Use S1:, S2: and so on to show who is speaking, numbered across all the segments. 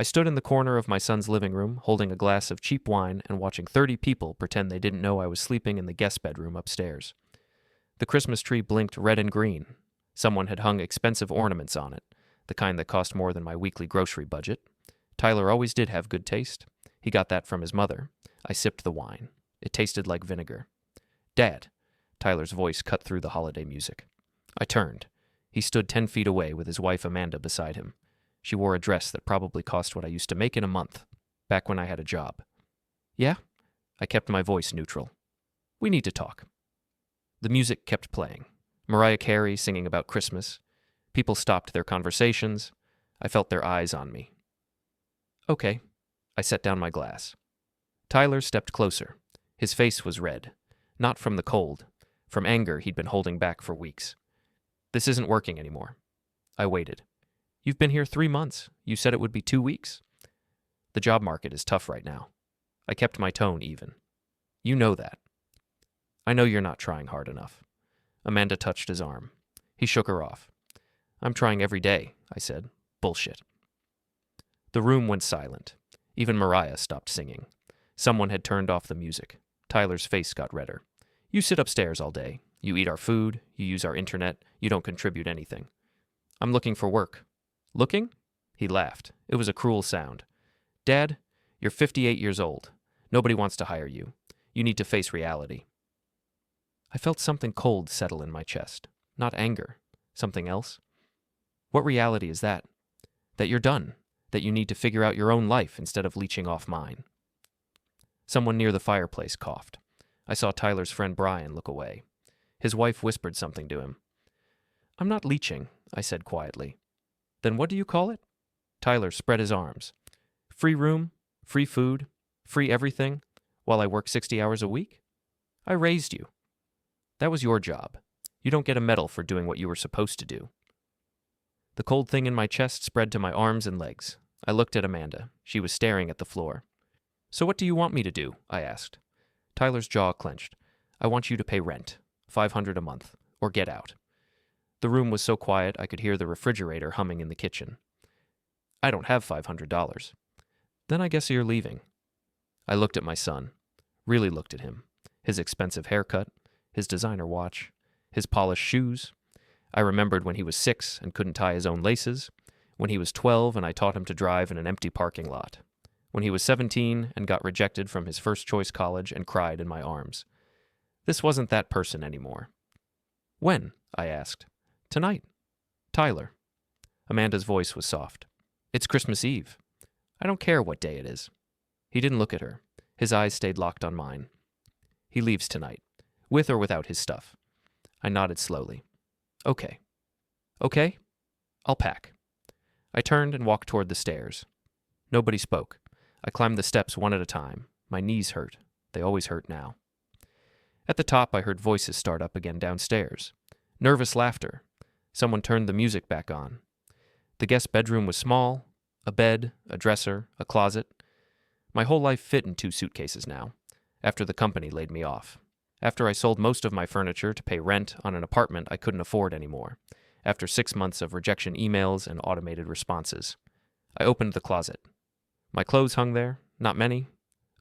S1: I stood in the corner of my son's living room, holding a glass of cheap wine and watching 30 people pretend they didn't know I was sleeping in the guest bedroom upstairs. The Christmas tree blinked red and green. Someone had hung expensive ornaments on it, the kind that cost more than my weekly grocery budget. Tyler always did have good taste. He got that from his mother. I sipped the wine. It tasted like vinegar. "Dad," Tyler's voice cut through the holiday music. I turned. He stood 10 feet away with his wife Amanda beside him. She wore a dress that probably cost what I used to make in a month, back when I had a job. "Yeah?" I kept my voice neutral. "We need to talk." The music kept playing. Mariah Carey singing about Christmas. People stopped their conversations. I felt their eyes on me. "Okay." I set down my glass. Tyler stepped closer. His face was red. Not from the cold. From anger he'd been holding back for weeks. "This isn't working anymore." I waited. "You've been here 3 months. You said it would be 2 weeks." "The job market is tough right now." I kept my tone even. "You know that." "I know you're not trying hard enough." Amanda touched his arm. He shook her off. "I'm trying every day," I said. "Bullshit." The room went silent. Even Mariah stopped singing. Someone had turned off the music. Tyler's face got redder. "You sit upstairs all day. You eat our food. You use our internet. You don't contribute anything." "I'm looking for work." "Looking?" He laughed. It was a cruel sound. "Dad, you're 58 years old. Nobody wants to hire you. You need to face reality." I felt something cold settle in my chest. Not anger. Something else. "What reality is that?" "That you're done. That you need to figure out your own life instead of leeching off mine." Someone near the fireplace coughed. I saw Tyler's friend Brian look away. His wife whispered something to him. "I'm not leeching," I said quietly. "Then what do you call it?" Tyler spread his arms. "Free room, free food, free everything, while I work 60 hours a week? I raised you. That was your job. You don't get a medal for doing what you were supposed to do." The cold thing in my chest spread to my arms and legs. I looked at Amanda. She was staring at the floor. "So what do you want me to do?" I asked. Tyler's jaw clenched. "I want you to pay rent, $500 a month, or get out." The room was so quiet I could hear the refrigerator humming in the kitchen. "I don't have $500. "Then I guess you're leaving." I looked at my son. Really looked at him. His expensive haircut, his designer watch, his polished shoes. I remembered when he was 6 and couldn't tie his own laces, when he was 12 and I taught him to drive in an empty parking lot, when he was 17 and got rejected from his first-choice college and cried in my arms. This wasn't that person anymore. "When?" I asked. "Tonight. Tyler." Amanda's voice was soft. "It's Christmas Eve. I don't care what day it is." He didn't look at her. His eyes stayed locked on mine. "He leaves tonight, with or without his stuff." I nodded slowly. "Okay. Okay? I'll pack." I turned and walked toward the stairs. Nobody spoke. I climbed the steps one at a time. My knees hurt. They always hurt now. At the top, I heard voices start up again downstairs. Nervous laughter. Someone turned the music back on. The guest bedroom was small. A bed, a dresser, a closet. My whole life fit in 2 suitcases now, after the company laid me off. After I sold most of my furniture to pay rent on an apartment I couldn't afford anymore. After 6 months of rejection emails and automated responses. I opened the closet. My clothes hung there, not many.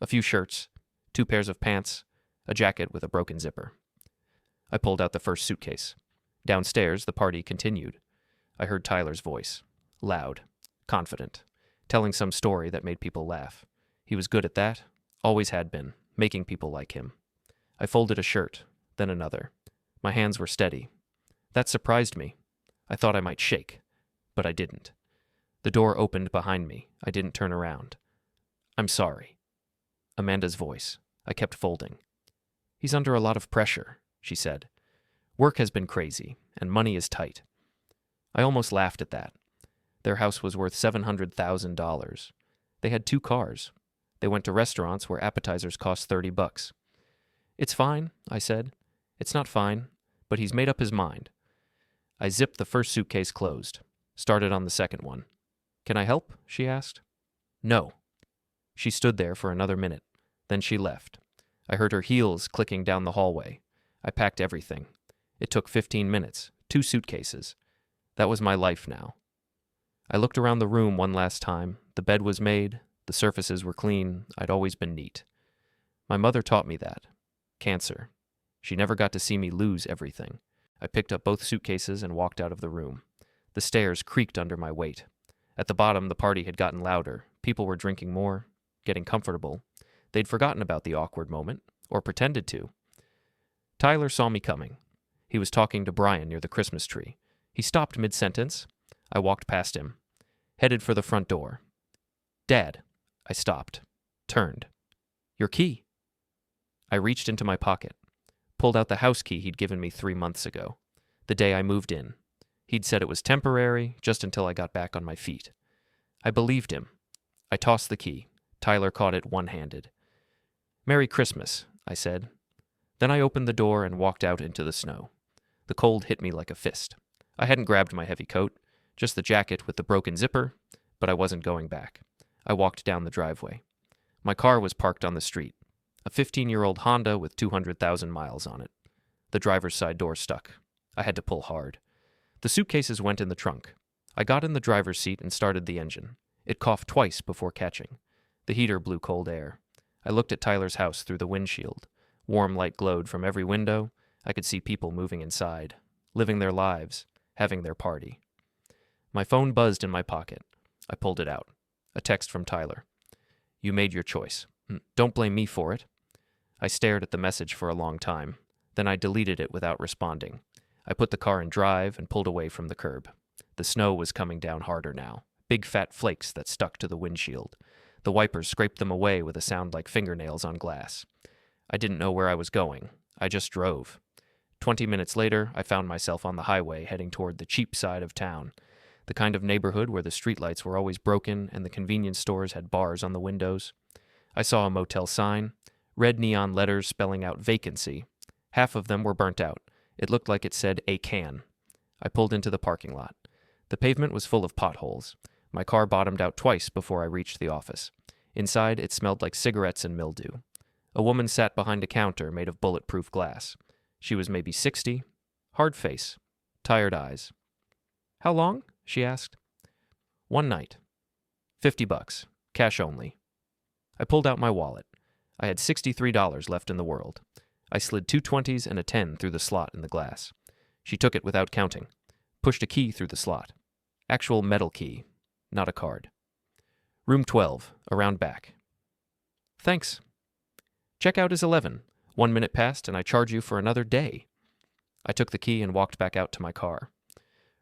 S1: A few shirts, 2 pairs of pants, a jacket with a broken zipper. I pulled out the first suitcase. Downstairs, the party continued. I heard Tyler's voice. Loud, confident, telling some story that made people laugh. He was good at that, always had been, making people like him. I folded a shirt, then another. My hands were steady. That surprised me. I thought I might shake, but I didn't. The door opened behind me. I didn't turn around. "I'm sorry." Amanda's voice. I kept folding. "He's under a lot of pressure," she said. "Work has been crazy, and money is tight." I almost laughed at that. Their house was worth $700,000. They had 2 cars. They went to restaurants where appetizers cost $30. "It's fine," I said. "It's not fine, but he's made up his mind." I zipped the first suitcase closed, started on the second one. "Can I help?" she asked. "No." She stood there for another minute. Then she left. I heard her heels clicking down the hallway. I packed everything. It took 15 minutes, 2 suitcases. That was my life now. I looked around the room one last time, The bed was made. The surfaces were clean. I'd always been neat. My mother taught me that. Cancer. She never got to see me lose everything. I picked up both suitcases and walked out of the room. The stairs creaked under my weight. At the bottom, the party had gotten louder. People were drinking more, getting comfortable. They'd forgotten about the awkward moment, or pretended to. Tyler saw me coming. He was talking to Brian near the Christmas tree. He stopped mid-sentence. I walked past him, headed for the front door. "Dad." I stopped, turned. "Your key." I reached into my pocket, pulled out the house key he'd given me 3 months ago, the day I moved in. He'd said it was temporary, just until I got back on my feet. I believed him. I tossed the key. Tyler caught it one-handed. "Merry Christmas," I said. Then I opened the door and walked out into the snow. The cold hit me like a fist. I hadn't grabbed my heavy coat, just the jacket with the broken zipper, but I wasn't going back. I walked down the driveway. My car was parked on the street, a 15-year-old Honda with 200,000 miles on it. The driver's side door stuck. I had to pull hard. The suitcases went in the trunk. I got in the driver's seat and started the engine. It coughed twice before catching. The heater blew cold air. I looked at Tyler's house through the windshield. Warm light glowed from every window. I could see people moving inside, living their lives, having their party. My phone buzzed in my pocket. I pulled it out. A text from Tyler. "You made your choice. Don't blame me for it." I stared at the message for a long time. Then I deleted it without responding. I put the car in drive and pulled away from the curb. The snow was coming down harder now, big fat flakes that stuck to the windshield. The wipers scraped them away with a sound like fingernails on glass. I didn't know where I was going. I just drove. 20 minutes later, I found myself on the highway heading toward the cheap side of town, the kind of neighborhood where the streetlights were always broken and the convenience stores had bars on the windows. I saw a motel sign, red neon letters spelling out vacancy. Half of them were burnt out. It looked like it said "a can." I pulled into the parking lot. The pavement was full of potholes. My car bottomed out twice before I reached the office. Inside, it smelled like cigarettes and mildew. A woman sat behind a counter made of bulletproof glass. She was maybe 60, hard face, tired eyes. "How long?" she asked. "One night. $50, cash only." I pulled out my wallet. I had $63 left in the world. I slid 2 20s and a 10 through the slot in the glass. She took it without counting, pushed a key through the slot. Actual metal key, not a card. "Room 12, around back." "Thanks." "Checkout is 11. 1 minute passed and I charge you for another day." I took the key and walked back out to my car.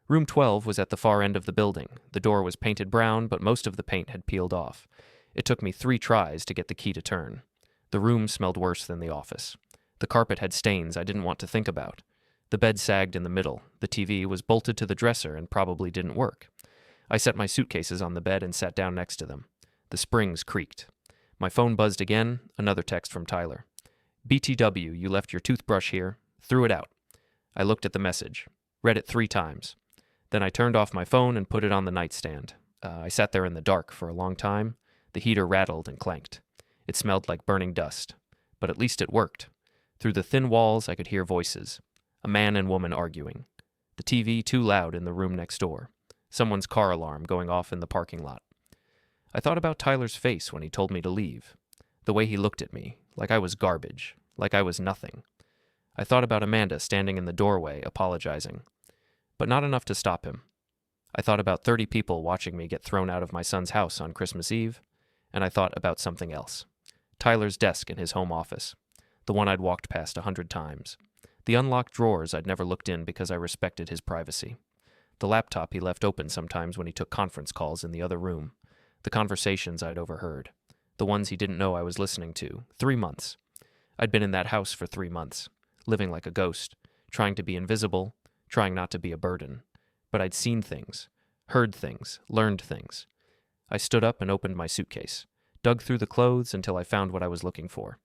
S1: Room 12 was at the far end of the building. The door was painted brown, but most of the paint had peeled off. It took me 3 tries to get the key to turn. The room smelled worse than the office. The carpet had stains I didn't want to think about. The bed sagged in the middle. The TV was bolted to the dresser and probably didn't work. I set my suitcases on the bed and sat down next to them. The springs creaked. My phone buzzed again, another text from Tyler. "BTW, you left your toothbrush here. Threw it out." I looked at the message, read it 3 times. Then I turned off my phone and put it on the nightstand. I sat there in the dark for a long time. The heater rattled and clanked. It smelled like burning dust, but at least it worked. Through the thin walls, I could hear voices. A man and woman arguing. The TV too loud in the room next door. Someone's car alarm going off in the parking lot. I thought about Tyler's face when he told me to leave. The way he looked at me, like I was garbage, like I was nothing. I thought about Amanda standing in the doorway, apologizing. But not enough to stop him. I thought about 30 people watching me get thrown out of my son's house on Christmas Eve, and I thought about something else. Tyler's desk in his home office, the one I'd walked past 100 times. The unlocked drawers I'd never looked in because I respected his privacy. The laptop he left open sometimes when he took conference calls in the other room. The conversations I'd overheard. The ones he didn't know I was listening to. 3 months. I'd been in that house for 3 months, living like a ghost, trying to be invisible, trying not to be a burden. But I'd seen things, heard things, learned things. I stood up and opened my suitcase, dug through the clothes until I found what I was looking for.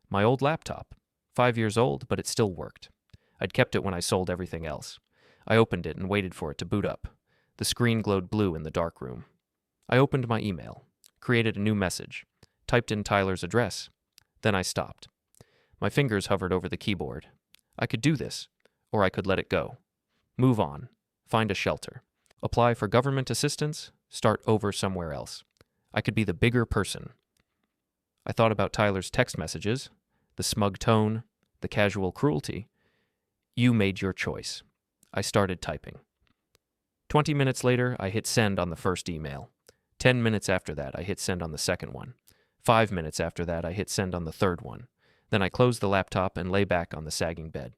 S1: My old laptop. 5 years old, but it still worked. I'd kept it when I sold everything else. I opened it and waited for it to boot up. The screen glowed blue in the dark room. I opened my email, created a new message, typed in Tyler's address. Then I stopped. My fingers hovered over the keyboard. I could do this, or I could let it go. Move on. Find a shelter. Apply for government assistance. Start over somewhere else. I could be the bigger person. I thought about Tyler's text messages, the smug tone, the casual cruelty. You made your choice. I started typing. 20 minutes later, I hit send on the first email. 10 minutes after that, I hit send on the second one. 5 minutes after that, I hit send on the third one. Then I closed the laptop and lay back on the sagging bed.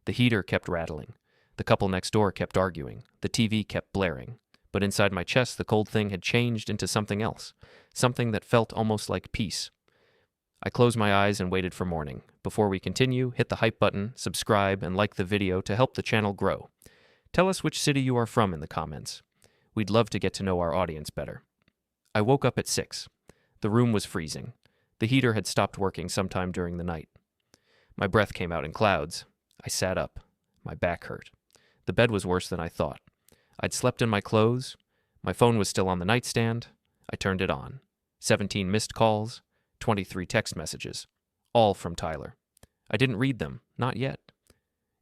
S1: The heater kept rattling. The couple next door kept arguing. The TV kept blaring. But inside my chest, the cold thing had changed into something else, something that felt almost like peace. I closed my eyes and waited for morning. Before we continue, hit the hype button, subscribe, and like the video to help the channel grow. Tell us which city you are from in the comments. We'd love to get to know our audience better. I woke up at 6. The room was freezing. The heater had stopped working sometime during the night. My breath came out in clouds. I sat up. My back hurt. The bed was worse than I thought. I'd slept in my clothes. My phone was still on the nightstand. I turned it on. 17 missed calls, 23 text messages, all from Tyler. I didn't read them, not yet.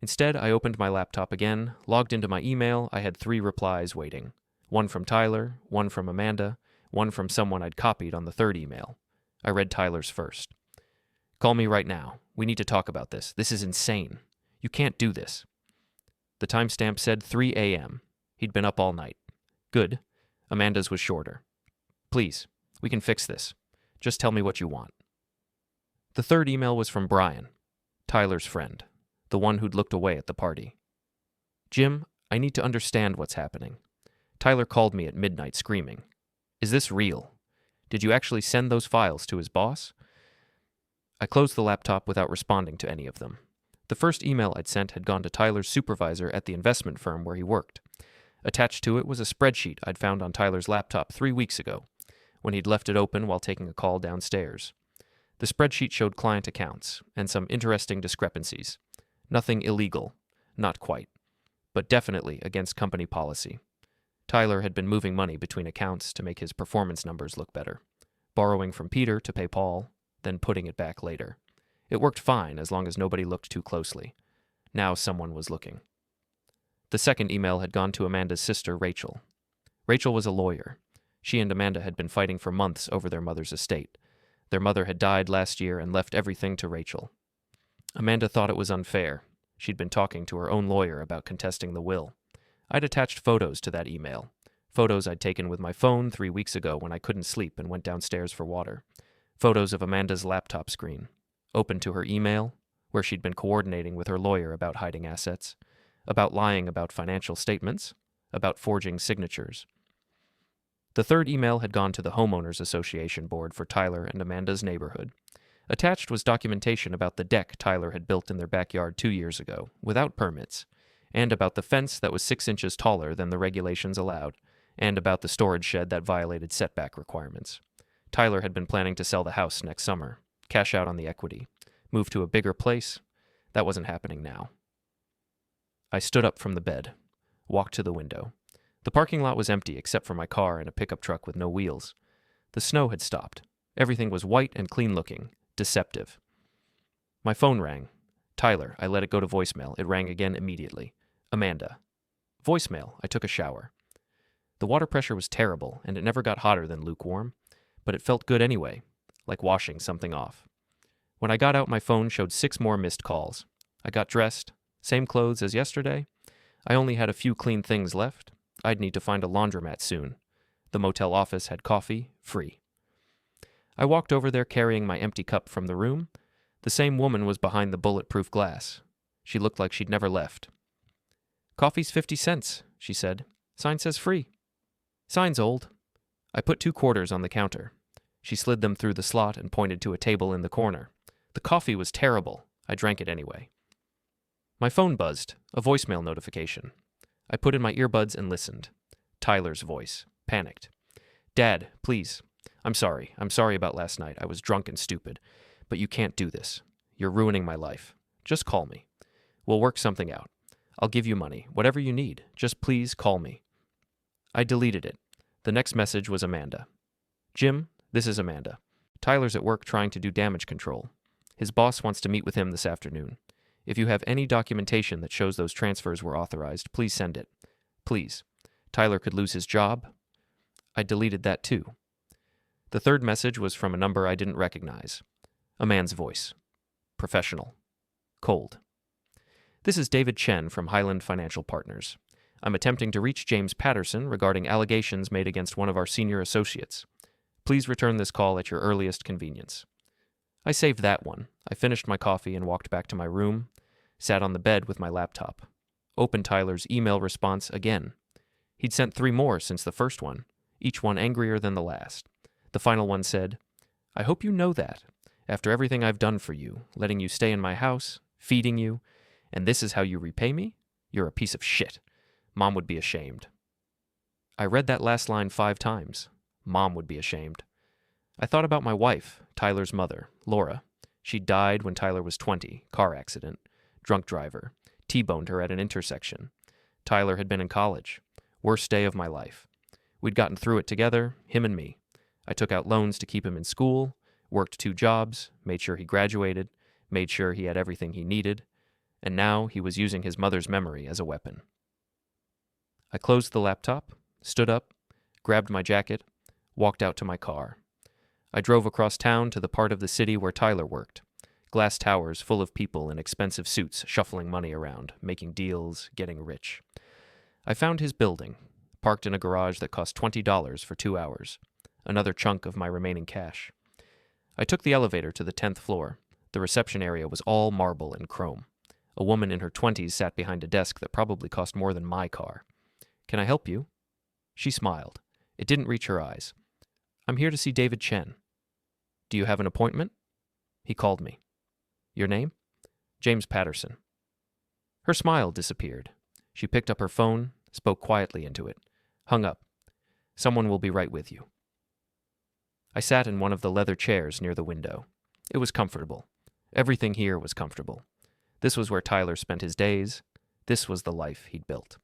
S1: Instead, I opened my laptop again, logged into my email. I had 3 replies waiting. One from Tyler, one from Amanda, one from someone I'd copied on the third email. I read Tyler's first. Call me right now. We need to talk about this. This is insane. You can't do this. The timestamp said 3 a.m. He'd been up all night. Good. Amanda's was shorter. Please, we can fix this. Just tell me what you want. The third email was from Brian, Tyler's friend, the one who'd looked away at the party. Jim, I need to understand what's happening. Tyler called me at midnight screaming. Is this real? Did you actually send those files to his boss? I closed the laptop without responding to any of them. The first email I'd sent had gone to Tyler's supervisor at the investment firm where he worked. Attached to it was a spreadsheet I'd found on Tyler's laptop 3 weeks ago, when he'd left it open while taking a call downstairs. The spreadsheet showed client accounts and some interesting discrepancies. Nothing illegal, not quite, but definitely against company policy. Tyler had been moving money between accounts to make his performance numbers look better, borrowing from Peter to pay Paul, then putting it back later. It worked fine as long as nobody looked too closely. Now someone was looking. The second email had gone to Amanda's sister, Rachel. Rachel was a lawyer. She and Amanda had been fighting for months over their mother's estate. Their mother had died last year and left everything to Rachel. Amanda thought it was unfair. She'd been talking to her own lawyer about contesting the will. I'd attached photos to that email. Photos I'd taken with my phone 3 weeks ago when I couldn't sleep and went downstairs for water. Photos of Amanda's laptop screen. Open to her email, where she'd been coordinating with her lawyer about hiding assets, about lying about financial statements, about forging signatures. The third email had gone to the Homeowners Association board for Tyler and Amanda's neighborhood. Attached was documentation about the deck Tyler had built in their backyard 2 years ago, without permits, and about the fence that was 6 inches taller than the regulations allowed, and about the storage shed that violated setback requirements. Tyler had been planning to sell the house next summer, cash out on the equity, move to a bigger place. That wasn't happening now. I stood up from the bed, walked to the window. The parking lot was empty except for my car and a pickup truck with no wheels. The snow had stopped. Everything was white and clean-looking, deceptive. My phone rang. Tyler, I let it go to voicemail. It rang again immediately. Amanda. Voicemail. I took a shower. The water pressure was terrible, and it never got hotter than lukewarm, but it felt good anyway, like washing something off. When I got out, my phone showed 6 more missed calls. I got dressed. Same clothes as yesterday. I only had a few clean things left. I'd need to find a laundromat soon. The motel office had coffee, free. I walked over there carrying my empty cup from the room. The same woman was behind the bulletproof glass. She looked like she'd never left. Coffee's 50 cents, she said. Sign says free. Sign's old. I put 2 quarters on the counter. She slid them through the slot and pointed to a table in the corner. The coffee was terrible. I drank it anyway. My phone buzzed, a voicemail notification. I put in my earbuds and listened. Tyler's voice, panicked. Dad, please. I'm sorry about last night. I was drunk and stupid. But you can't do this. You're ruining my life. Just call me. We'll work something out. I'll give you money, whatever you need. Just please call me. I deleted it. The next message was Amanda. Jim, this is Amanda. Tyler's at work trying to do damage control. His boss wants to meet with him this afternoon. If you have any documentation that shows those transfers were authorized, please send it. Please. Tyler could lose his job. I deleted that too. The third message was from a number I didn't recognize. A man's voice. Professional. Cold. This is David Chen from Highland Financial Partners. I'm attempting to reach James Patterson regarding allegations made against one of our senior associates. Please return this call at your earliest convenience. I saved that one. I finished my coffee and walked back to my room, sat on the bed with my laptop. Opened Tyler's email response again. He'd sent 3 more since the first one, each one angrier than the last. The final one said, "I hope you know that. After everything I've done for you, letting you stay in my house, feeding you, and this is how you repay me? You're a piece of shit. Mom would be ashamed." I read that last line 5 times. Mom would be ashamed. I thought about my wife, Tyler's mother, Laura. She died when Tyler was 20, car accident, drunk driver, T-boned her at an intersection. Tyler had been in college. Worst day of my life. We'd gotten through it together, him and me. I took out loans to keep him in school, worked 2 jobs, made sure he graduated, made sure he had everything he needed, and now he was using his mother's memory as a weapon. I closed the laptop, stood up, grabbed my jacket, walked out to my car. I drove across town to the part of the city where Tyler worked. Glass towers full of people in expensive suits shuffling money around, making deals, getting rich. I found his building, parked in a garage that cost $20 for 2 hours, another chunk of my remaining cash. I took the elevator to the 10th floor. The reception area was all marble and chrome. A woman in her 20s sat behind a desk that probably cost more than my car. "Can I help you?" She smiled. It didn't reach her eyes. "I'm here to see David Chen." "Do you have an appointment?" He called me. "Your name?" "James Patterson." Her smile disappeared. She picked up her phone, spoke quietly into it, hung up. "Someone will be right with you." I sat in one of the leather chairs near the window. It was comfortable. Everything here was comfortable. This was where Tyler spent his days. This was the life he'd built.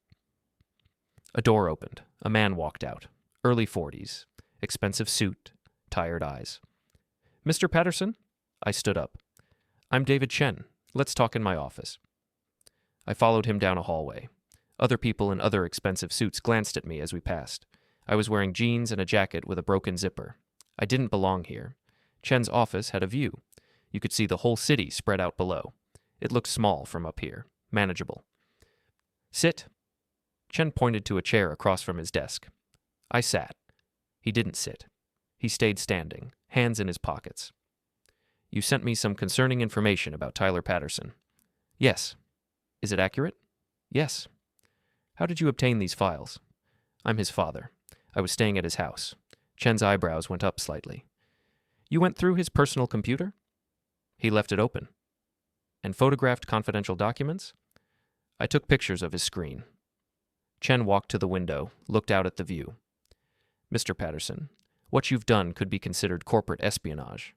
S1: A door opened. A man walked out. Early 40s. Expensive suit. Tired eyes. "Mr. Patterson?" I stood up. "I'm David Chen. Let's talk in my office." I followed him down a hallway. Other people in other expensive suits glanced at me as we passed. I was wearing jeans and a jacket with a broken zipper. I didn't belong here. Chen's office had a view. You could see the whole city spread out below. It looked small from up here, manageable. "Sit." Chen pointed to a chair across from his desk. I sat. He didn't sit. He stayed standing, hands in his pockets. "You sent me some concerning information about Tyler Patterson." "Yes." "Is it accurate?" "Yes." "How did you obtain these files?" "I'm his father. I was staying at his house." Chen's eyebrows went up slightly. "You went through his personal computer?" "He left it open." "And photographed confidential documents?" "I took pictures of his screen." Chen walked to the window, looked out at the view. "Mr. Patterson, what you've done could be considered corporate espionage."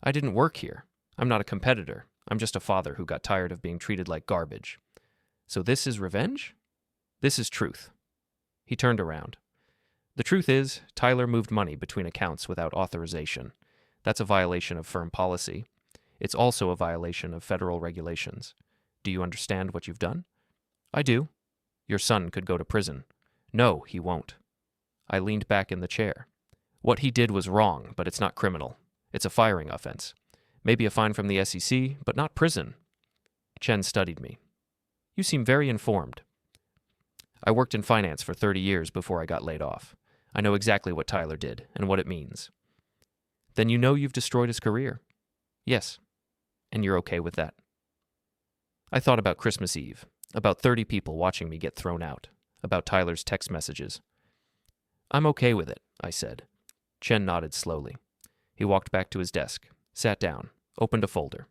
S1: "I didn't work here. I'm not a competitor. I'm just a father who got tired of being treated like garbage." "So this is revenge?" "This is truth." He turned around. "The truth is, Tyler moved money between accounts without authorization. That's a violation of firm policy. It's also a violation of federal regulations. Do you understand what you've done?" "I do." "Your son could go to prison." "No, he won't." I leaned back in the chair. "What he did was wrong, but it's not criminal. It's a firing offense. Maybe a fine from the SEC, but not prison." Chen studied me. "You seem very informed." "I worked in finance for 30 years before I got laid off. I know exactly what Tyler did and what it means." "Then you know you've destroyed his career?" "Yes." "And you're okay with that?" I thought about Christmas Eve, about 30 people watching me get thrown out, about Tyler's text messages. "I'm okay with it," I said. Chen nodded slowly. He walked back to his desk, sat down, opened a folder.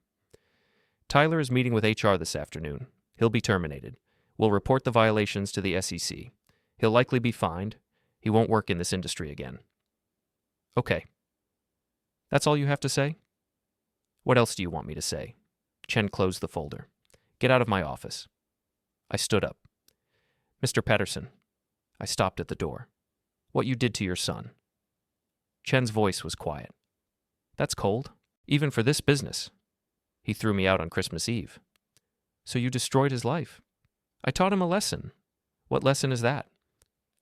S1: "Tyler is meeting with HR this afternoon. He'll be terminated. We'll report the violations to the SEC. He'll likely be fined. He won't work in this industry again." "Okay." "That's all you have to say?" "What else do you want me to say?" Chen closed the folder. "Get out of my office." I stood up. "Mr. Patterson." I stopped at the door. "What you did to your son." Chen's voice was quiet. "That's cold, even for this business." "He threw me out on Christmas Eve." "So you destroyed his life." "I taught him a lesson." "What lesson is that?"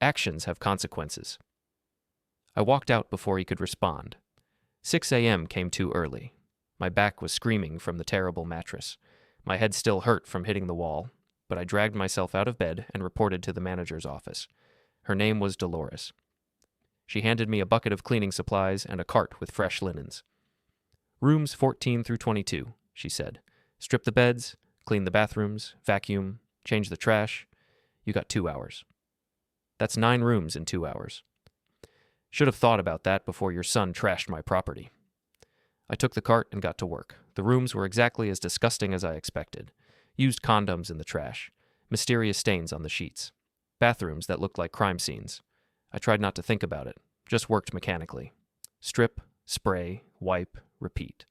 S1: "Actions have consequences." I walked out before he could respond. 6 a.m. came too early. My back was screaming from the terrible mattress. My head still hurt from hitting the wall, but I dragged myself out of bed and reported to the manager's office. Her name was Dolores. She handed me a bucket of cleaning supplies and a cart with fresh linens. Rooms 14 through 22, she said. Strip the beds, clean the bathrooms, vacuum, change the trash. You got 2 hours. That's 9 rooms in 2 hours. Should have thought about that before your son trashed my property. I took the cart and got to work. The rooms were exactly as disgusting as I expected. Used condoms in the trash. Mysterious stains on the sheets. Bathrooms that looked like crime scenes. I tried not to think about it. Just worked mechanically. Strip, spray, wipe, repeat.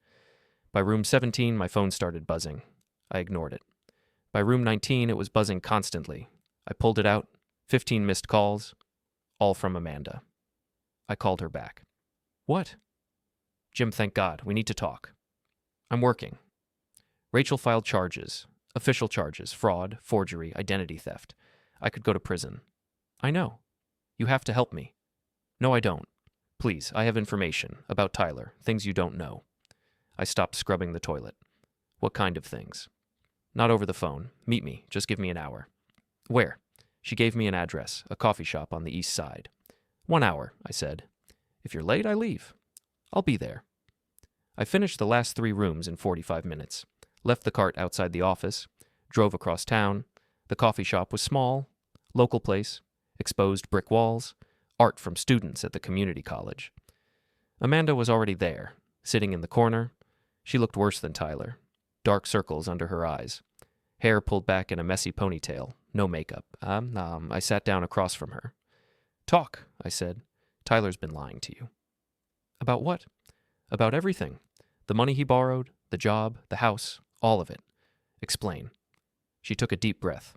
S1: By room 17, my phone started buzzing. I ignored it. By room 19, it was buzzing constantly. I pulled it out. 15 missed calls. All from Amanda. I called her back. What? Jim, thank God. We need to talk. I'm working. Rachel filed charges. Official charges. Fraud, forgery, identity theft. I could go to prison. I know. You have to help me. No, I don't. Please, I have information about Tyler, things you don't know. I stopped scrubbing the toilet. What kind of things? Not over the phone. Meet me. Just give me an hour. Where? She gave me an address, a coffee shop on the east side. 1 hour, I said. If you're late, I leave. I'll be there. I finished the last 3 rooms in 45 minutes, left the cart outside the office, drove across town. The coffee shop was small, local place, exposed brick walls, art from students at the community college. Amanda was already there, sitting in the corner. She looked worse than Tyler. Dark circles under her eyes. Hair pulled back in a messy ponytail, no makeup. I sat down across from her. Talk, I said. Tyler's been lying to you. About what? About everything. The money he borrowed, the job, the house, all of it. Explain. She took a deep breath.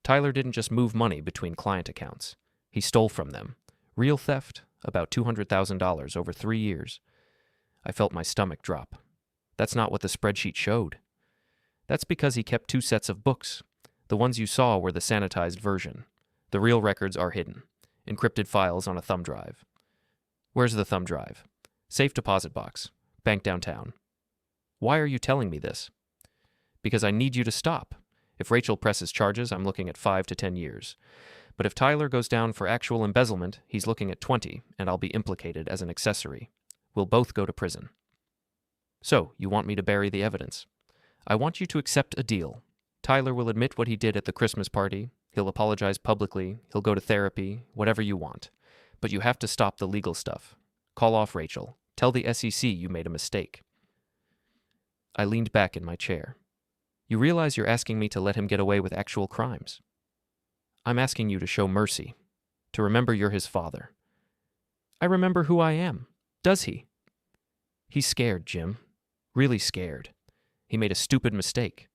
S1: Tyler didn't just move money between client accounts. He stole from them. Real theft, about $200,000 over 3 years. I felt my stomach drop. That's not what the spreadsheet showed. That's because he kept 2 sets of books. The ones you saw were the sanitized version. The real records are hidden. Encrypted files on a thumb drive. Where's the thumb drive? Safe deposit box. Bank downtown. Why are you telling me this? Because I need you to stop. If Rachel presses charges, I'm looking at 5 to 10 years. But if Tyler goes down for actual embezzlement, he's looking at 20, and I'll be implicated as an accessory. We'll both go to prison. So, you want me to bury the evidence? I want you to accept a deal. Tyler will admit what he did at the Christmas party. He'll apologize publicly. He'll go to therapy, whatever you want. But you have to stop the legal stuff. Call off Rachel. Tell the SEC you made a mistake. I leaned back in my chair. You realize you're asking me to let him get away with actual crimes. I'm asking you to show mercy, to remember you're his father. I remember who I am. Does he? He's scared, Jim. Really scared. He made a stupid mistake.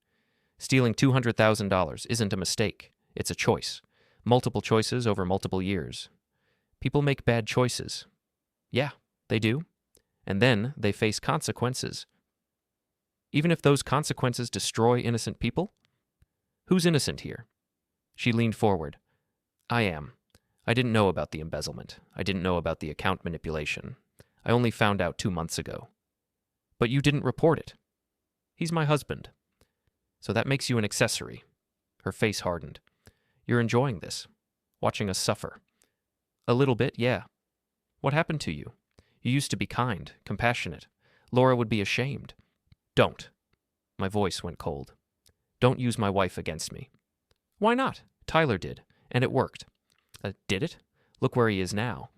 S1: Stealing $200,000 isn't a mistake. It's a choice. Multiple choices over multiple years. People make bad choices. Yeah, they do. And then they face consequences. Even if those consequences destroy innocent people? Who's innocent here? She leaned forward. I am. I didn't know about the embezzlement. I didn't know about the account manipulation. I only found out 2 months ago. But you didn't report it. He's my husband. So that makes you an accessory. Her face hardened. You're enjoying this. Watching us suffer. A little bit, yeah. What happened to you? You used to be kind, compassionate. Laura would be ashamed. Don't. My voice went cold. Don't use my wife against me. Why not? Tyler did, and it worked. Did it? Look where he is now.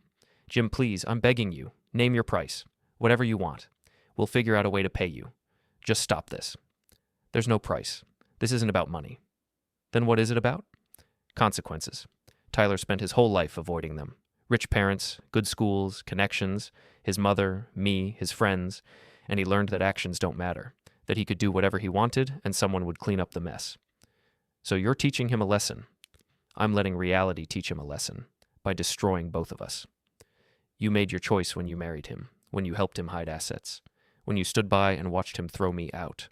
S1: Jim, please, I'm begging you. Name your price. Whatever you want. We'll figure out a way to pay you. Just stop this. There's no price. This isn't about money. Then what is it about? Consequences. Tyler spent his whole life avoiding them. Rich parents, good schools, connections, his mother, me, his friends, and he learned that actions don't matter, that he could do whatever he wanted and someone would clean up the mess. So you're teaching him a lesson. I'm letting reality teach him a lesson by destroying both of us. You made your choice when you married him, when you helped him hide assets, when you stood by and watched him throw me out.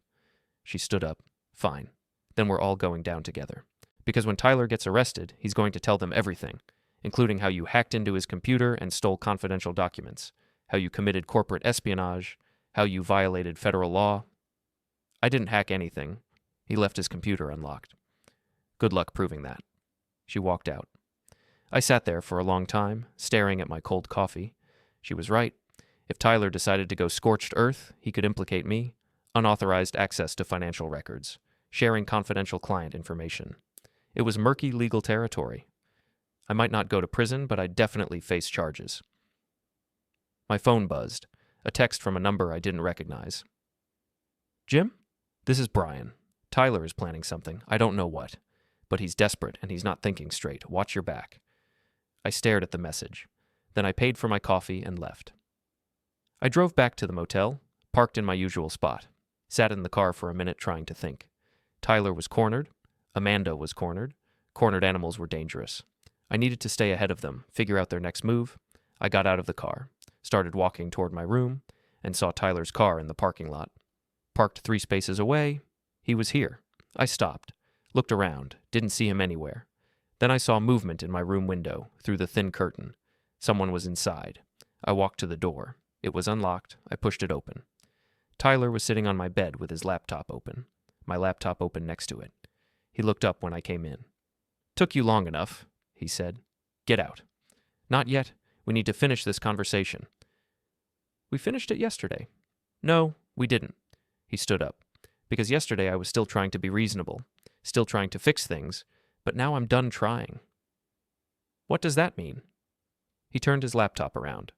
S1: She stood up. Fine. Then we're all going down together. Because when Tyler gets arrested, he's going to tell them everything. including how you hacked into his computer and stole confidential documents, how you committed corporate espionage, how you violated federal law. I didn't hack anything. He left his computer unlocked. Good luck proving that. She walked out. I sat there for a long time, staring at my cold coffee. She was right. If Tyler decided to go scorched earth, he could implicate me. Unauthorized access to financial records, sharing confidential client information. It was murky legal territory. I might not go to prison, but I'd definitely face charges. My phone buzzed, a text from a number I didn't recognize. Jim? This is Brian. Tyler is planning something. I don't know what. But he's desperate and he's not thinking straight. Watch your back. I stared at the message. Then I paid for my coffee and left. I drove back to the motel, parked in my usual spot, sat in the car for a minute trying to think. Tyler was cornered. Amanda was cornered. Cornered animals were dangerous. I needed to stay ahead of them, figure out their next move. I got out of the car, started walking toward my room, and saw Tyler's car in the parking lot. Parked 3 spaces away. He was here. I stopped, looked around, didn't see him anywhere. Then I saw movement in my room window, through the thin curtain. Someone was inside. I walked to the door. It was unlocked. I pushed it open. Tyler was sitting on my bed with his laptop open. My laptop open next to it. He looked up when I came in. Took you long enough, he said. Get out. Not yet. We need to finish this conversation. We finished it yesterday. No, we didn't. He stood up. Because yesterday I was still trying to be reasonable, still trying to fix things, but now I'm done trying. What does that mean? He turned his laptop around,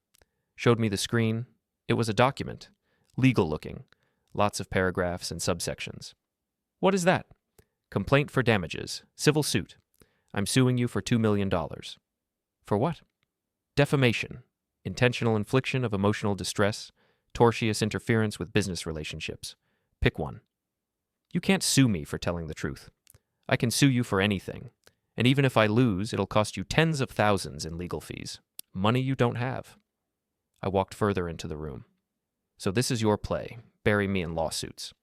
S1: showed me the screen. It was a document, legal looking, lots of paragraphs and subsections. What is that? Complaint for damages, civil suit. I'm suing you for $2 million. For what? Defamation, intentional infliction of emotional distress, tortious interference with business relationships. Pick one. You can't sue me for telling the truth. I can sue you for anything, and even if I lose, it'll cost you tens of thousands in legal fees. Money you don't have. I walked further into the room. So this is your play, bury me in lawsuits.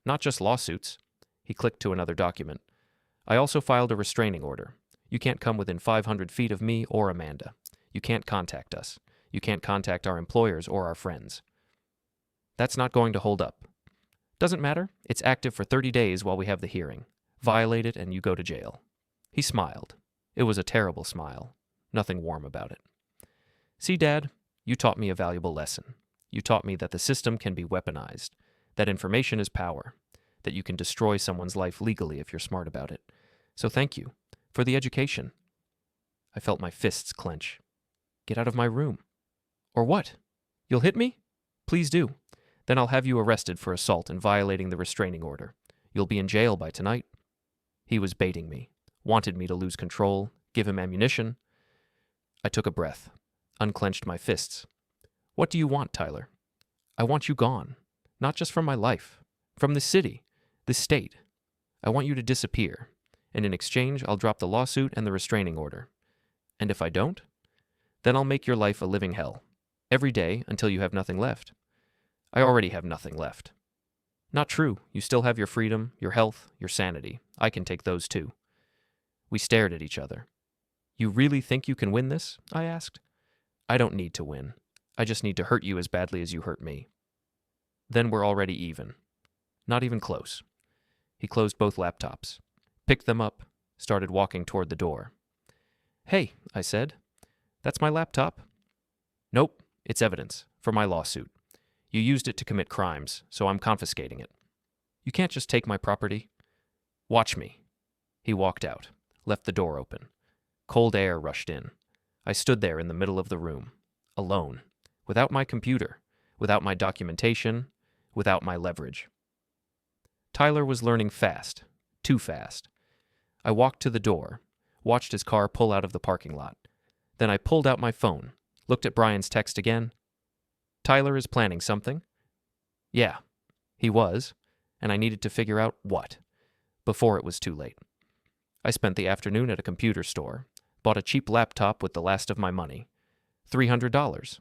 S1: Not just lawsuits. He clicked to another document. I also filed a restraining order. You can't come within 500 feet of me or Amanda. You can't contact us. You can't contact our employers or our friends. That's not going to hold up. Doesn't matter. It's active for 30 days while we have the hearing. Violate it and you go to jail. He smiled. It was a terrible smile. Nothing warm about it. See, Dad, you taught me a valuable lesson. You taught me that the system can be weaponized, that information is power, that you can destroy someone's life legally if you're smart about it. So thank you for the education. I felt my fists clench. Get out of my room. Or what? You'll hit me? Please do. Then I'll have you arrested for assault and violating the restraining order. You'll be in jail by tonight. He was baiting me, wanted me to lose control, give him ammunition. I took a breath, unclenched my fists. What do you want, Tyler? I want you gone. Not just from my life. From this city. This state. I want you to disappear. And in exchange, I'll drop the lawsuit and the restraining order. And if I don't? Then I'll make your life a living hell. Every day until you have nothing left. I already have nothing left. Not true. You still have your freedom, your health, your sanity. I can take those too. We stared at each other. You really think you can win this? I asked. I don't need to win. I just need to hurt you as badly as you hurt me. Then we're already even. Not even close. He closed both laptops, picked them up, started walking toward the door. Hey, I said. That's my laptop. Nope, it's evidence for my lawsuit. You used it to commit crimes, so I'm confiscating it. You can't just take my property. Watch me. He walked out, left the door open. Cold air rushed in. I stood there in the middle of the room, alone, without my computer, without my documentation, without my leverage. Tyler was learning fast, too fast. I walked to the door, watched his car pull out of the parking lot. Then I pulled out my phone, looked at Brian's text again. Tyler is planning something? Yeah, he was, and I needed to figure out what, before it was too late. I spent the afternoon at a computer store, bought a cheap laptop with the last of my money, $300.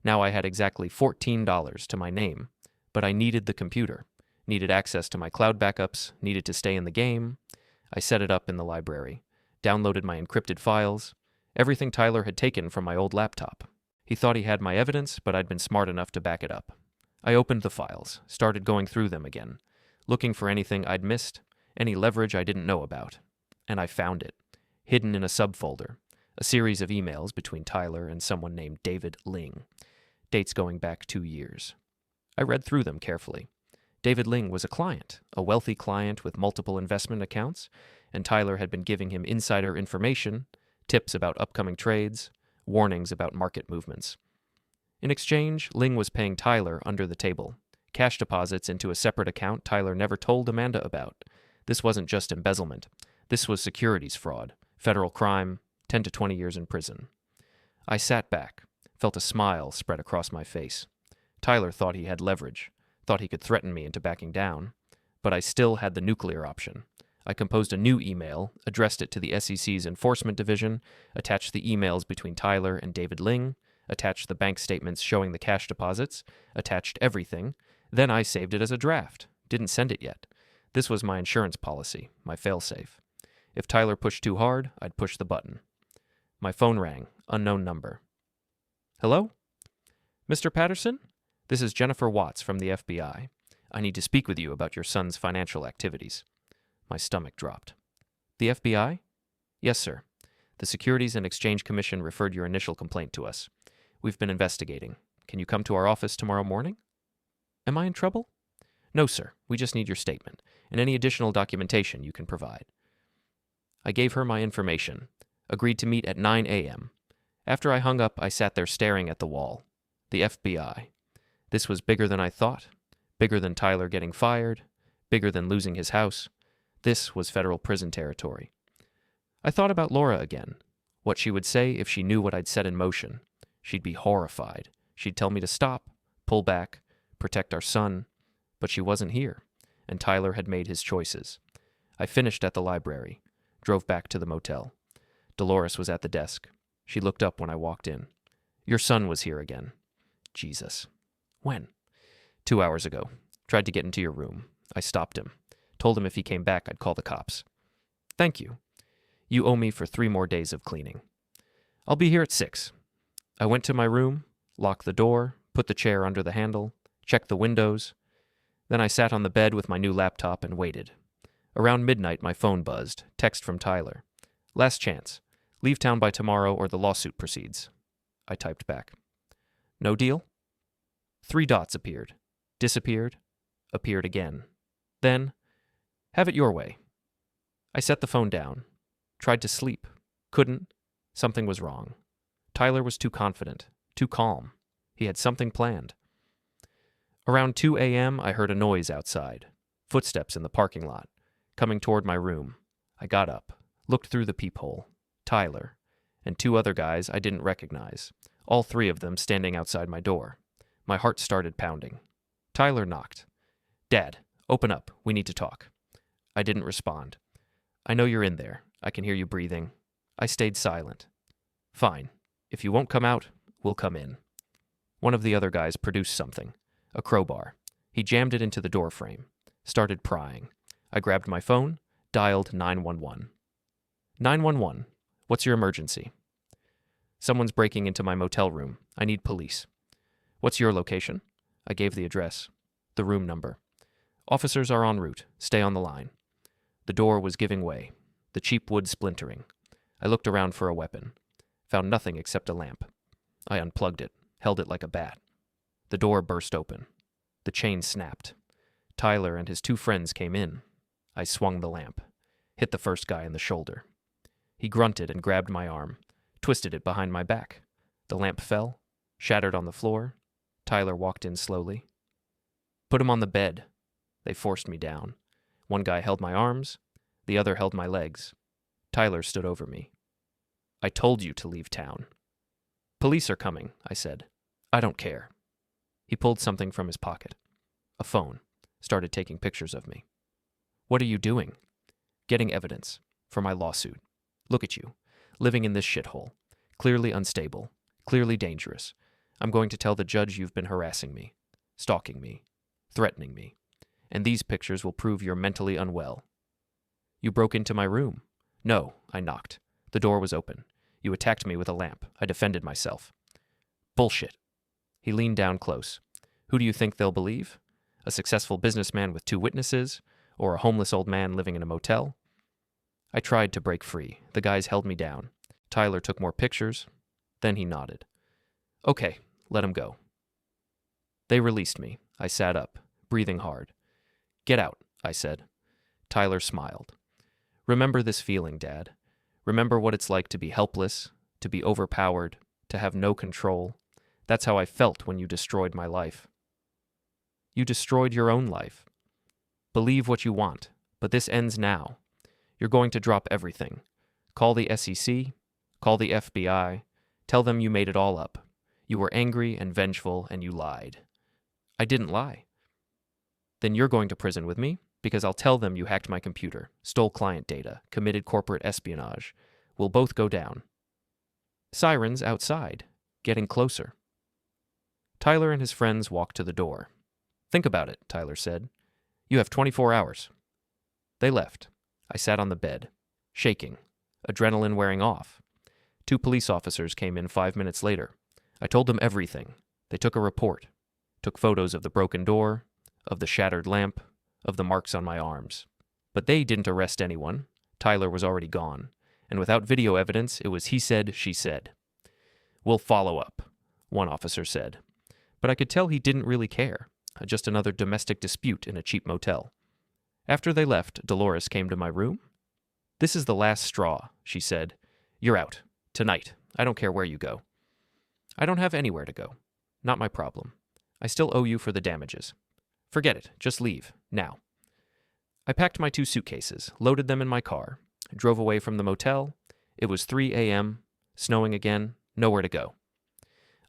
S1: Now I had exactly $14 to my name, but I needed the computer, needed access to my cloud backups, needed to stay in the game. I set it up in the library, downloaded my encrypted files, Everything Tyler had taken from my old laptop. He thought he had my evidence, but I'd been smart enough to back it up. I opened the files, started going through them again, looking for anything I'd missed, any leverage I didn't know about. And I found it, hidden in a subfolder, a series of emails between Tyler and someone named David Ling, dates going back 2 years. I read through them carefully. David Ling was a client, a wealthy client with multiple investment accounts, and Tyler had been giving him insider information, tips about upcoming trades, warnings about market movements. In exchange, Ling was paying Tyler under the table, cash deposits into a separate account Tyler never told Amanda about. This wasn't just embezzlement. This was securities fraud, federal crime, 10 to 20 years in prison. I sat back, felt a smile spread across my face. Tyler thought he had leverage, thought he could threaten me into backing down, but I still had the nuclear option. I composed a new email, addressed it to the SEC's Enforcement Division, attached the emails between Tyler and David Ling, attached the bank statements showing the cash deposits, attached everything. Then I saved it as a draft, didn't send it yet. This was my insurance policy, my failsafe. If Tyler pushed too hard, I'd push the button. My phone rang, unknown number. Hello? Mr. Patterson? This is Jennifer Watts from the FBI. I need to speak with you about your son's financial activities. My stomach dropped. The FBI? Yes, sir. The Securities and Exchange Commission referred your initial complaint to us. We've been investigating. Can you come to our office tomorrow morning? Am I in trouble? No, sir. We just need your statement and any additional documentation you can provide. I gave her my information, agreed to meet at 9 a.m. After I hung up, I sat there staring at the wall. The FBI. This was bigger than I thought, bigger than Tyler getting fired, bigger than losing his house. This was federal prison territory. I thought about Laura again, what she would say if she knew what I'd set in motion. She'd be horrified. She'd tell me to stop, pull back, protect our son, but she wasn't here, and Tyler had made his choices. I finished at the library, drove back to the motel. Dolores was at the desk. She looked up when I walked in. Your son was here again. Jesus. When? 2 hours ago. Tried to get into your room. I stopped him. Told him if he came back, I'd call the cops. Thank you. You owe me for 3 more days of cleaning. I'll be here at 6. I went to my room, locked the door, put the chair under the handle, checked the windows. Then I sat on the bed with my new laptop and waited. Around midnight, my phone buzzed. Text from Tyler. Last chance. Leave town by tomorrow or the lawsuit proceeds. I typed back. No deal? 3 dots appeared. Disappeared. Appeared again. Then, have it your way. I set the phone down. Tried to sleep. Couldn't. Something was wrong. Tyler was too confident. Too calm. He had something planned. Around 2 a.m., I heard a noise outside. Footsteps in the parking lot. Coming toward my room. I got up. Looked through the peephole. Tyler. And 2 other guys I didn't recognize. All 3 of them standing outside my door. My heart started pounding. Tyler knocked. Dad, open up. We need to talk. I didn't respond. I know you're in there. I can hear you breathing. I stayed silent. Fine. If you won't come out, we'll come in. One of the other guys produced something. A crowbar. He jammed it into the door frame. Started prying. I grabbed my phone, dialed 911. 911. What's your emergency? Someone's breaking into my motel room. I need police. What's your location? I gave the address. The room number. Officers are en route. Stay on the line. The door was giving way. The cheap wood splintering. I looked around for a weapon. Found nothing except a lamp. I unplugged it, held it like a bat. The door burst open. The chain snapped. Tyler and his 2 friends came in. I swung the lamp. Hit the first guy in the shoulder. He grunted and grabbed my arm. Twisted it behind my back. The lamp fell. Shattered on the floor. Tyler walked in slowly. Put him on the bed. They forced me down. One guy held my arms. The other held my legs. Tyler stood over me. I told you to leave town. Police are coming, I said. I don't care. He pulled something from his pocket. A phone. Started taking pictures of me. What are you doing? Getting evidence. For my lawsuit. Look at you. Living in this shithole. Clearly unstable. Clearly dangerous. I'm going to tell the judge you've been harassing me. Stalking me. Threatening me. And these pictures will prove you're mentally unwell. You broke into my room. No, I knocked. The door was open. You attacked me with a lamp. I defended myself. Bullshit. He leaned down close. Who do you think they'll believe? A successful businessman with 2 witnesses? Or a homeless old man living in a motel? I tried to break free. The guys held me down. Tyler took more pictures. Then he nodded. Okay, let him go. They released me. I sat up, breathing hard. Get out, I said. Tyler smiled. Remember this feeling, Dad. Remember what it's like to be helpless, to be overpowered, to have no control. That's how I felt when you destroyed my life. You destroyed your own life. Believe what you want, but this ends now. You're going to drop everything. Call the SEC, call the FBI, tell them you made it all up. You were angry and vengeful, and you lied. I didn't lie. Then you're going to prison with me, because I'll tell them you hacked my computer, stole client data, committed corporate espionage. We'll both go down. Sirens outside, getting closer. Tyler and his friends walked to the door. Think about it, Tyler said. You have 24 hours. They left. I sat on the bed, shaking, adrenaline wearing off. 2 police officers came in 5 minutes later. I told them everything. They took a report, took photos of the broken door, of the shattered lamp, of the marks on my arms. But they didn't arrest anyone. Tyler was already gone. And without video evidence, it was he said, she said. We'll follow up, one officer said. But I could tell he didn't really care. Just another domestic dispute in a cheap motel. After they left, Dolores came to my room. This is the last straw, she said. You're out. Tonight. I don't care where you go. I don't have anywhere to go. Not my problem. I still owe you for the damages. Forget it. Just leave. Now. I packed my 2 suitcases, loaded them in my car, drove away from the motel. It was 3 a.m., snowing again, nowhere to go.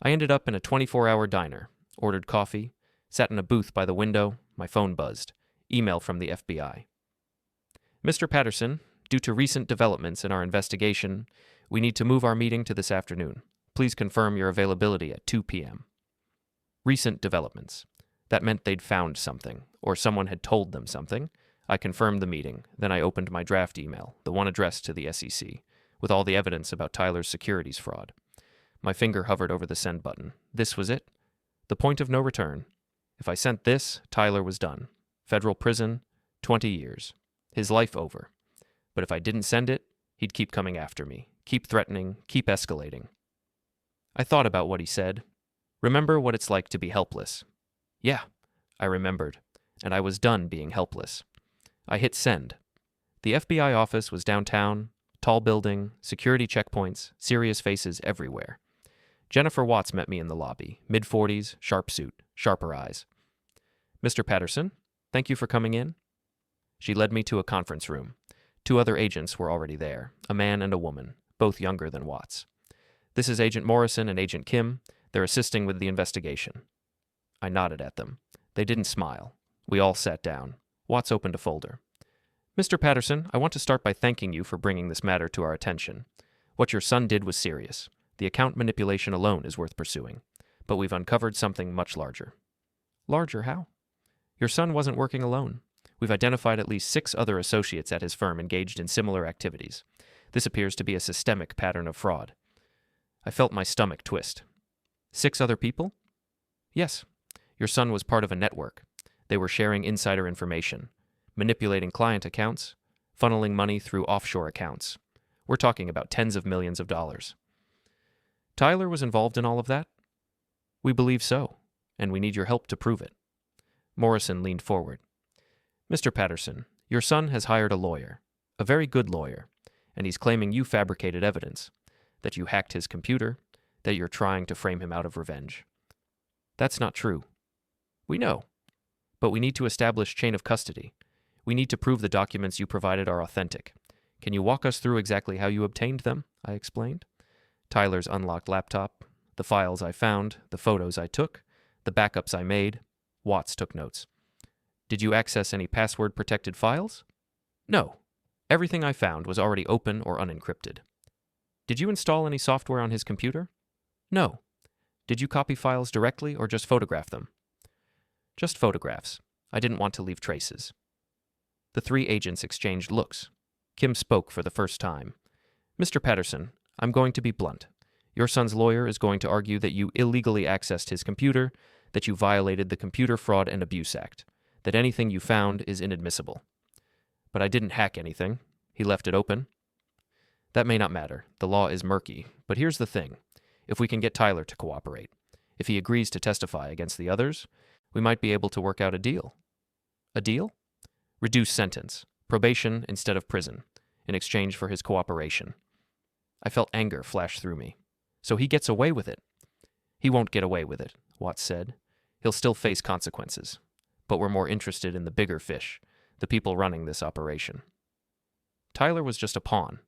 S1: I ended up in a 24-hour diner, ordered coffee, sat in a booth by the window, my phone buzzed. Email from the FBI. Mr. Patterson, due to recent developments in our investigation, we need to move our meeting to this afternoon. Please confirm your availability at 2 p.m. Recent developments. That meant they'd found something, or someone had told them something. I confirmed the meeting. Then I opened my draft email, the one addressed to the SEC, with all the evidence about Tyler's securities fraud. My finger hovered over the send button. This was it. The point of no return. If I sent this, Tyler was done. Federal prison, 20 years. His life over. But if I didn't send it, he'd keep coming after me, keep threatening, keep escalating. I thought about what he said. Remember what it's like to be helpless. Yeah, I remembered, and I was done being helpless. I hit send. The FBI office was downtown, tall building, security checkpoints, serious faces everywhere. Jennifer Watts met me in the lobby, mid-40s, sharp suit, sharper eyes. Mr. Patterson, thank you for coming in. She led me to a conference room. 2 other agents were already there, a man and a woman, both younger than Watts. This is Agent Morrison and Agent Kim. They're assisting with the investigation. I nodded at them. They didn't smile. We all sat down. Watts opened a folder. Mr. Patterson, I want to start by thanking you for bringing this matter to our attention. What your son did was serious. The account manipulation alone is worth pursuing. But we've uncovered something much larger. Larger how? Your son wasn't working alone. We've identified at least 6 other associates at his firm engaged in similar activities. This appears to be a systemic pattern of fraud. I felt my stomach twist. 6 other people? Yes. Your son was part of a network. They were sharing insider information, manipulating client accounts, funneling money through offshore accounts. We're talking about tens of millions of dollars. Tyler was involved in all of that? We believe so, and we need your help to prove it. Morrison leaned forward. Mr. Patterson, your son has hired a lawyer, a very good lawyer, and he's claiming you fabricated evidence, that you hacked his computer, that you're trying to frame him out of revenge. That's not true. We know. But we need to establish chain of custody. We need to prove the documents you provided are authentic. Can you walk us through exactly how you obtained them? I explained. Tyler's unlocked laptop, the files I found, the photos I took, the backups I made. Watts took notes. Did you access any password-protected files? No. Everything I found was already open or unencrypted. Did you install any software on his computer? No. Did you copy files directly or just photograph them? Just photographs. I didn't want to leave traces. The 3 agents exchanged looks. Kim spoke for the first time. Mr. Patterson, I'm going to be blunt. Your son's lawyer is going to argue that you illegally accessed his computer, that you violated the Computer Fraud and Abuse Act, that anything you found is inadmissible. But I didn't hack anything. He left it open. That may not matter. The law is murky. But here's the thing. If we can get Tyler to cooperate, if he agrees to testify against the others, we might be able to work out a deal. A deal? Reduced sentence. Probation instead of prison, in exchange for his cooperation. I felt anger flash through me. So he gets away with it. He won't get away with it, Watts said. He'll still face consequences. But we're more interested in the bigger fish, the people running this operation. Tyler was just a pawn.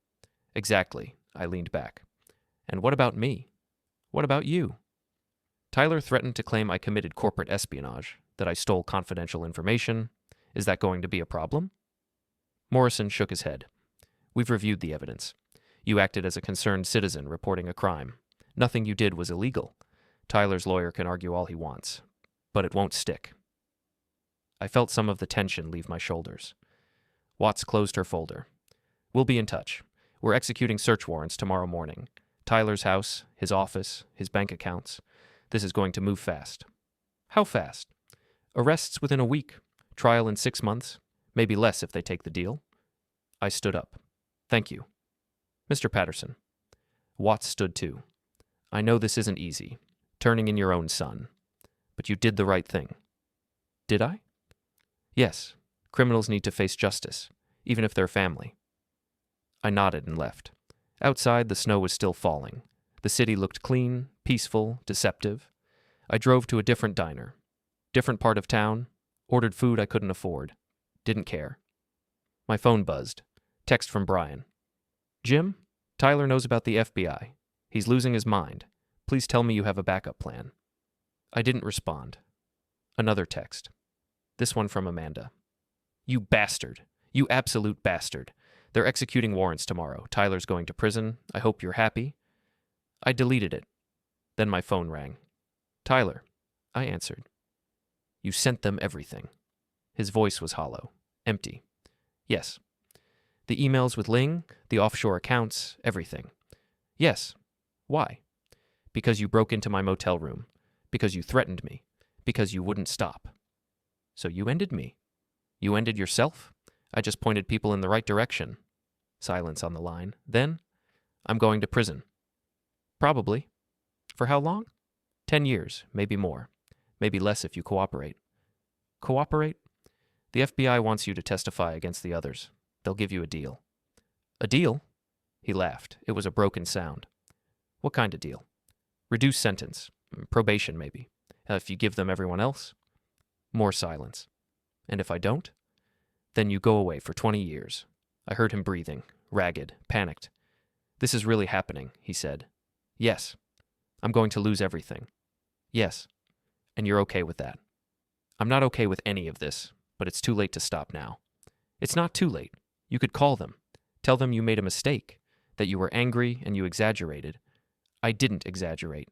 S1: Exactly, I leaned back. And what about me? What about you? Tyler threatened to claim I committed corporate espionage, that I stole confidential information. Is that going to be a problem? Morrison shook his head. We've reviewed the evidence. You acted as a concerned citizen reporting a crime. Nothing you did was illegal. Tyler's lawyer can argue all he wants, but it won't stick. I felt some of the tension leave my shoulders. Watts closed her folder. We'll be in touch. We're executing search warrants tomorrow morning. Tyler's house, his office, his bank accounts. This is going to move fast. How fast? Arrests within a week. Trial in 6 months. Maybe less if they take the deal. I stood up. Thank you. Mr. Patterson. Watts stood too. I know this isn't easy, turning in your own son. But you did the right thing. Did I? Yes. Criminals need to face justice, even if they're family. I nodded and left. Outside, the snow was still falling. The city looked clean, peaceful, deceptive. I drove to a different diner. Different part of town. Ordered food I couldn't afford. Didn't care. My phone buzzed. Text from Brian. Jim, Tyler knows about the FBI. He's losing his mind. Please tell me you have a backup plan. I didn't respond. Another text. This one from Amanda. You bastard. You absolute bastard. They're executing warrants tomorrow. Tyler's going to prison. I hope you're happy. I deleted it. Then my phone rang. Tyler. I answered. You sent them everything. His voice was hollow. Empty. Yes. The emails with Ling, the offshore accounts, everything. Yes. Why? Because you broke into my motel room. Because you threatened me. Because you wouldn't stop. So you ended me. You ended yourself? I just pointed people in the right direction. Silence on the line. Then, I'm going to prison. Probably. For how long? 10 years, maybe more. Maybe less if you cooperate. Cooperate? The FBI wants you to testify against the others. They'll give you a deal. A deal? He laughed. It was a broken sound. What kind of deal? Reduced sentence. Probation, maybe. If you give them everyone else? More silence. And if I don't? Then you go away for 20 years. I heard him breathing, ragged, panicked. This is really happening, he said. Yes. I'm going to lose everything. Yes. And you're okay with that. I'm not okay with any of this, but it's too late to stop now. It's not too late. You could call them. Tell them you made a mistake, that you were angry and you exaggerated. I didn't exaggerate.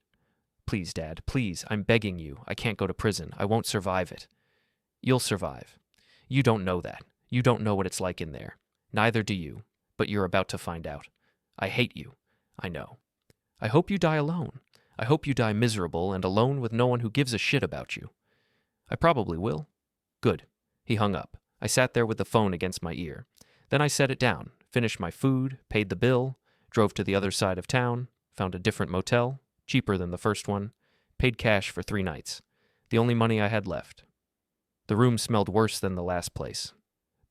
S1: Please, Dad, please, I'm begging you. I can't go to prison. I won't survive it. You'll survive. You don't know that. You don't know what it's like in there. Neither do you, but you're about to find out. I hate you. I know. I hope you die alone. I hope you die miserable and alone with no one who gives a shit about you. I probably will. Good. He hung up. I sat there with the phone against my ear. Then I set it down, finished my food, paid the bill, drove to the other side of town, found a different motel, cheaper than the first one, paid cash for 3 nights, the only money I had left. The room smelled worse than the last place,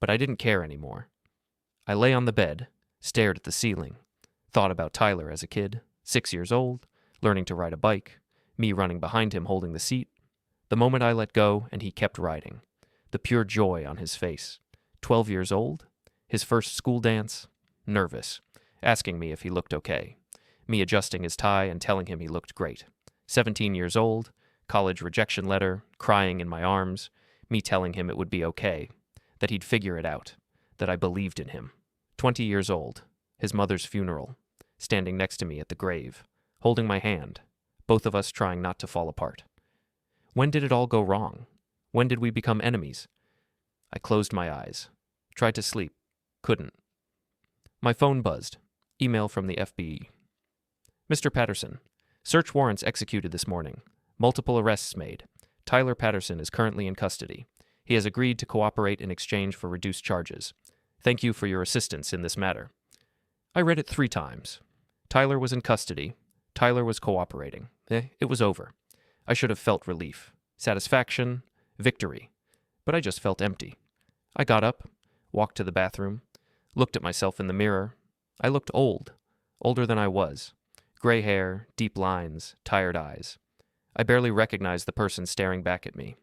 S1: but I didn't care anymore. I lay on the bed, stared at the ceiling, thought about Tyler as a kid, 6 years old, learning to ride a bike, me running behind him holding the seat. The moment I let go and he kept riding, the pure joy on his face. 12 years old, his first school dance, nervous, asking me if he looked okay, me adjusting his tie and telling him he looked great. 17 years old, college rejection letter, crying in my arms, me telling him it would be okay, that he'd figure it out, that I believed in him. 20 years old, his mother's funeral, standing next to me at the grave, holding my hand, both of us trying not to fall apart. When did it all go wrong? When did we become enemies? I closed my eyes, tried to sleep, couldn't. My phone buzzed. Email from the FBI. Mr. Patterson, search warrants executed this morning. Multiple arrests made. Tyler Patterson is currently in custody. He has agreed to cooperate in exchange for reduced charges. Thank you for your assistance in this matter. I read it 3 times. Tyler was in custody. Tyler was cooperating. It was over. I should have felt relief, satisfaction, victory. But I just felt empty. I got up, walked to the bathroom, looked at myself in the mirror. I looked old, older than I was. Gray hair, deep lines, tired eyes. I barely recognized the person staring back at me.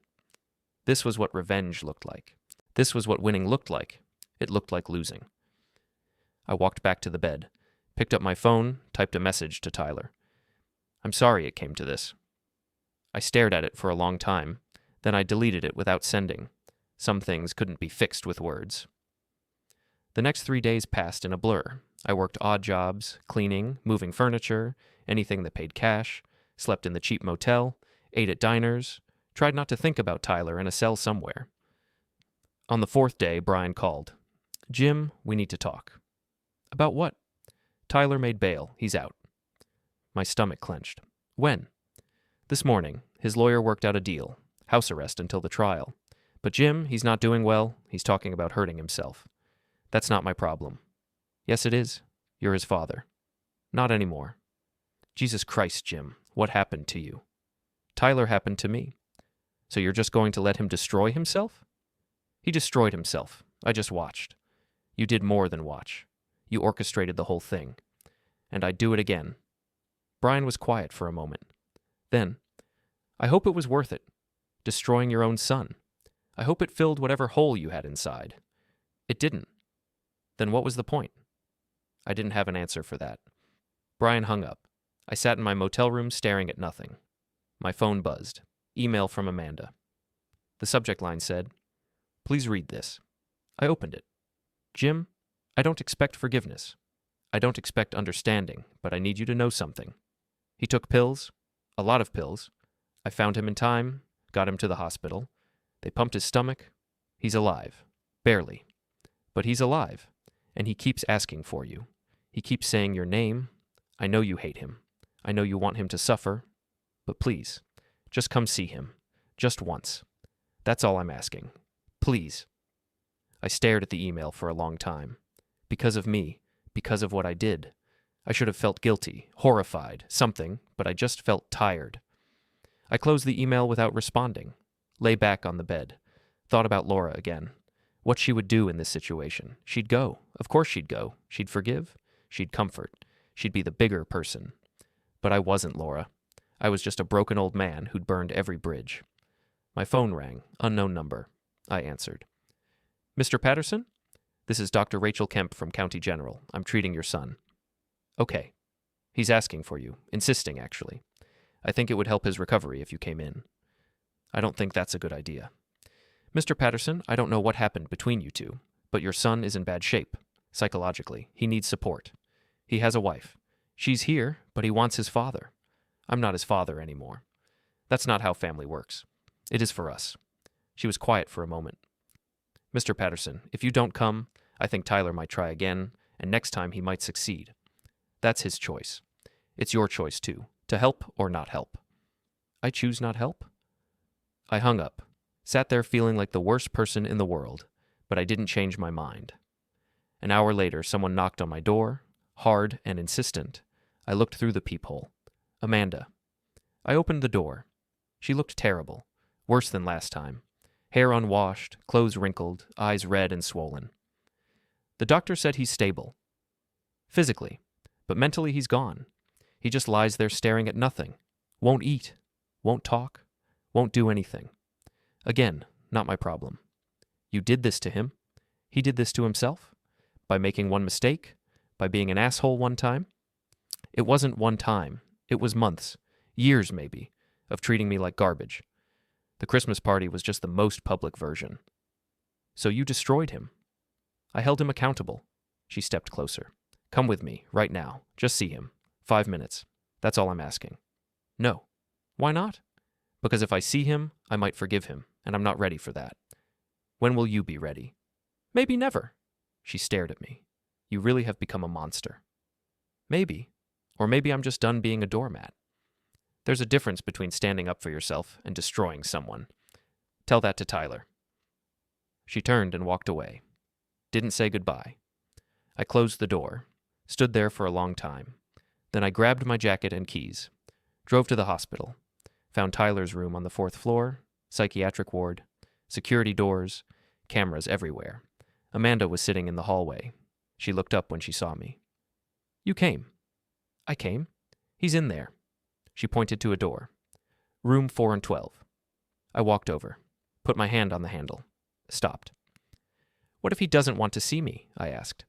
S1: This was what revenge looked like. This was what winning looked like. It looked like losing. I walked back to the bed, picked up my phone, typed a message to Tyler. I'm sorry it came to this. I stared at it for a long time, then I deleted it without sending. Some things couldn't be fixed with words. The next 3 days passed in a blur. I worked odd jobs, cleaning, moving furniture, anything that paid cash, slept in the cheap motel, ate at diners, tried not to think about Tyler in a cell somewhere. On the 4th day, Brian called. Jim, we need to talk. About what? Tyler made bail. He's out. My stomach clenched. When? This morning. His lawyer worked out a deal. House arrest until the trial. But Jim, he's not doing well. He's talking about hurting himself. That's not my problem. Yes, it is. You're his father. Not anymore. Jesus Christ, Jim, what happened to you? Tyler happened to me. So you're just going to let him destroy himself? He destroyed himself. I just watched. You did more than watch. You orchestrated the whole thing. And I'd do it again. Brian was quiet for a moment. Then, I hope it was worth it. Destroying your own son. I hope it filled whatever hole you had inside. It didn't. Then what was the point? I didn't have an answer for that. Brian hung up. I sat in my motel room staring at nothing. My phone buzzed. Email from Amanda. The subject line said, Please read this. I opened it. Jim, I don't expect forgiveness. I don't expect understanding, but I need you to know something. He took pills, a lot of pills. I found him in time, got him to the hospital. They pumped his stomach. He's alive. Barely. But he's alive, and he keeps asking for you. He keeps saying your name. I know you hate him. I know you want him to suffer. But please, just come see him. Just once. That's all I'm asking. Please. I stared at the email for a long time. Because of me, because of what I did. I should have felt guilty, horrified, something, but I just felt tired. I closed the email without responding, lay back on the bed, thought about Laura again, what she would do in this situation. She'd go. Of course she'd go. She'd forgive. She'd comfort. She'd be the bigger person. But I wasn't Laura. I was just a broken old man who'd burned every bridge. My phone rang, unknown number. I answered. Mr. Patterson? This is Dr. Rachel Kemp from County General. I'm treating your son. Okay. He's asking for you, insisting, actually. I think it would help his recovery if you came in. I don't think that's a good idea. Mr. Patterson, I don't know what happened between you two, but your son is in bad shape, psychologically. He needs support. He has a wife. She's here, but he wants his father. I'm not his father anymore. That's not how family works. It is for us. She was quiet for a moment. Mr. Patterson, if you don't come, I think Tyler might try again, and next time he might succeed. That's his choice. It's your choice, too, to help or not help. I choose not help? I hung up, sat there feeling like the worst person in the world, but I didn't change my mind. An hour later, someone knocked on my door, hard and insistent. I looked through the peephole. Amanda. I opened the door. She looked terrible, worse than last time. Hair unwashed, clothes wrinkled, eyes red and swollen. The doctor said he's stable. Physically, but mentally he's gone. He just lies there staring at nothing. Won't eat. Won't talk. Won't do anything. Again, not my problem. You did this to him. He did this to himself? By making one mistake? By being an asshole one time? It wasn't one time. It was months, years maybe, of treating me like garbage. The Christmas party was just the most public version. So you destroyed him. I held him accountable. She stepped closer. Come with me, right now. Just see him. 5 minutes. That's all I'm asking. No. Why not? Because if I see him, I might forgive him, and I'm not ready for that. When will you be ready? Maybe never. She stared at me. You really have become a monster. Maybe. Or maybe I'm just done being a doormat. There's a difference between standing up for yourself and destroying someone. Tell that to Tyler. She turned and walked away. Didn't say goodbye. I closed the door, stood there for a long time. Then I grabbed my jacket and keys, drove to the hospital, found Tyler's room on the 4th floor, psychiatric ward, security doors, cameras everywhere. Amanda was sitting in the hallway. She looked up when she saw me. You came. I came. He's in there. She pointed to a door. Room 4 and 12. I walked over, put my hand on the handle, stopped. What if he doesn't want to see me? I asked.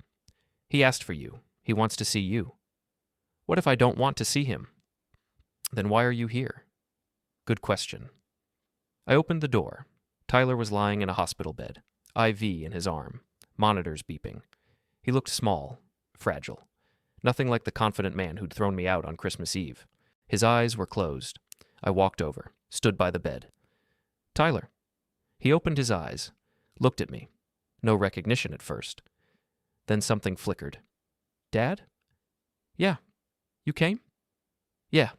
S1: He asked for you. He wants to see you. What if I don't want to see him? Then why are you here? Good question. I opened the door. Tyler was lying in a hospital bed, IV in his arm, monitors beeping. He looked small, fragile. Nothing like the confident man who'd thrown me out on Christmas Eve. His eyes were closed. I walked over, stood by the bed. Tyler. He opened his eyes, looked at me. No recognition at first. Then something flickered. Dad? Yeah. You came? Yeah.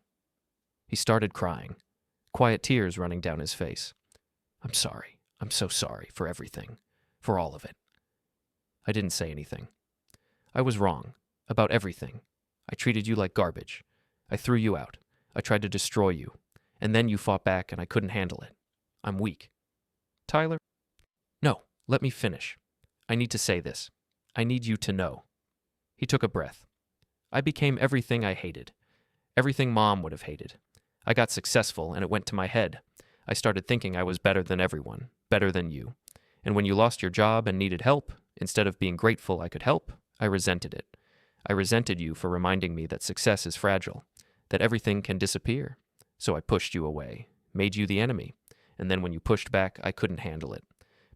S1: He started crying, quiet tears running down his face. I'm sorry. I'm so sorry for everything, for all of it. I didn't say anything. I was wrong, about everything. I treated you like garbage. I threw you out. I tried to destroy you. And then you fought back and I couldn't handle it. I'm weak. Tyler? No, let me finish. I need to say this. I need you to know. He took a breath. I became everything I hated. Everything Mom would have hated. I got successful and it went to my head. I started thinking I was better than everyone, better than you. And when you lost your job and needed help, instead of being grateful I could help, I resented it. I resented you for reminding me that success is fragile, that everything can disappear. So I pushed you away, made you the enemy. And then when you pushed back, I couldn't handle it.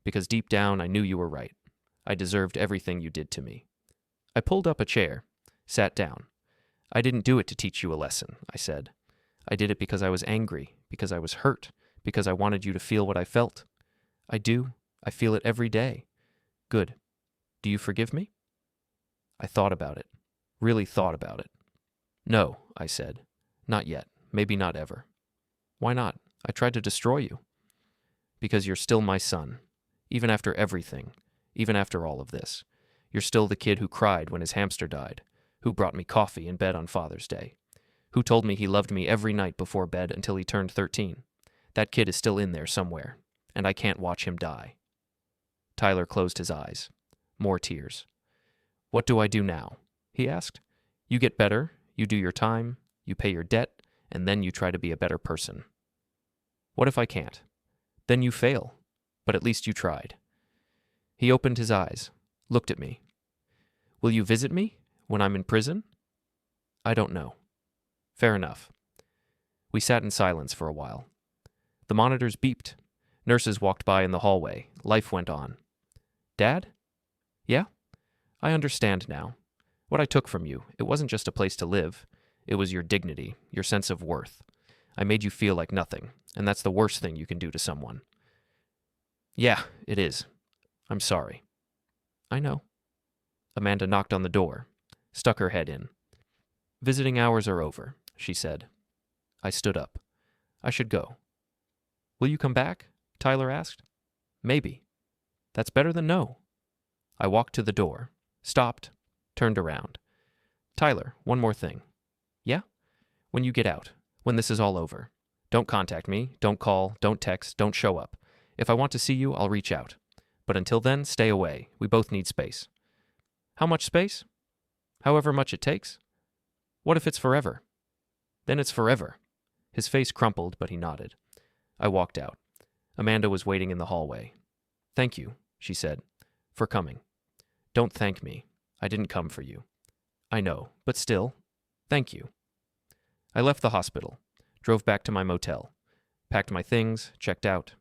S1: Because deep down, I knew you were right. I deserved everything you did to me. I pulled up a chair, sat down. I didn't do it to teach you a lesson, I said. I did it because I was angry, because I was hurt, because I wanted you to feel what I felt. I do. I feel it every day. Good. Do you forgive me? I thought about it. Really thought about it. No, I said. Not yet. Maybe not ever. Why not? I tried to destroy you. Because you're still my son. Even after everything. Even after all of this. You're still the kid who cried when his hamster died. Who brought me coffee in bed on Father's Day. Who told me he loved me every night before bed until he turned 13. That kid is still in there somewhere. And I can't watch him die. Tyler closed his eyes. More tears. What do I do now? He asked. You get better, you do your time, you pay your debt, and then you try to be a better person. What if I can't? Then you fail, but at least you tried. He opened his eyes, looked at me. Will you visit me when I'm in prison? I don't know. Fair enough. We sat in silence for a while. The monitors beeped. Nurses walked by in the hallway. Life went on. Dad? Yeah? I understand now. What I took from you, it wasn't just a place to live. It was your dignity, your sense of worth. I made you feel like nothing, and that's the worst thing you can do to someone. Yeah, it is. I'm sorry. I know. Amanda knocked on the door, stuck her head in. Visiting hours are over, she said. I stood up. I should go. Will you come back? Tyler asked. Maybe. That's better than no. I walked to the door, stopped, turned around. Tyler, one more thing. Yeah? When you get out, when this is all over, don't contact me, don't call, don't text, don't show up. If I want to see you, I'll reach out. But until then, stay away. We both need space. How much space? However much it takes. What if it's forever? Then it's forever. His face crumpled, but he nodded. I walked out. Amanda was waiting in the hallway. Thank you, she said, for coming. Don't thank me. I didn't come for you. I know, but still, thank you. I left the hospital, drove back to my motel, packed my things, checked out,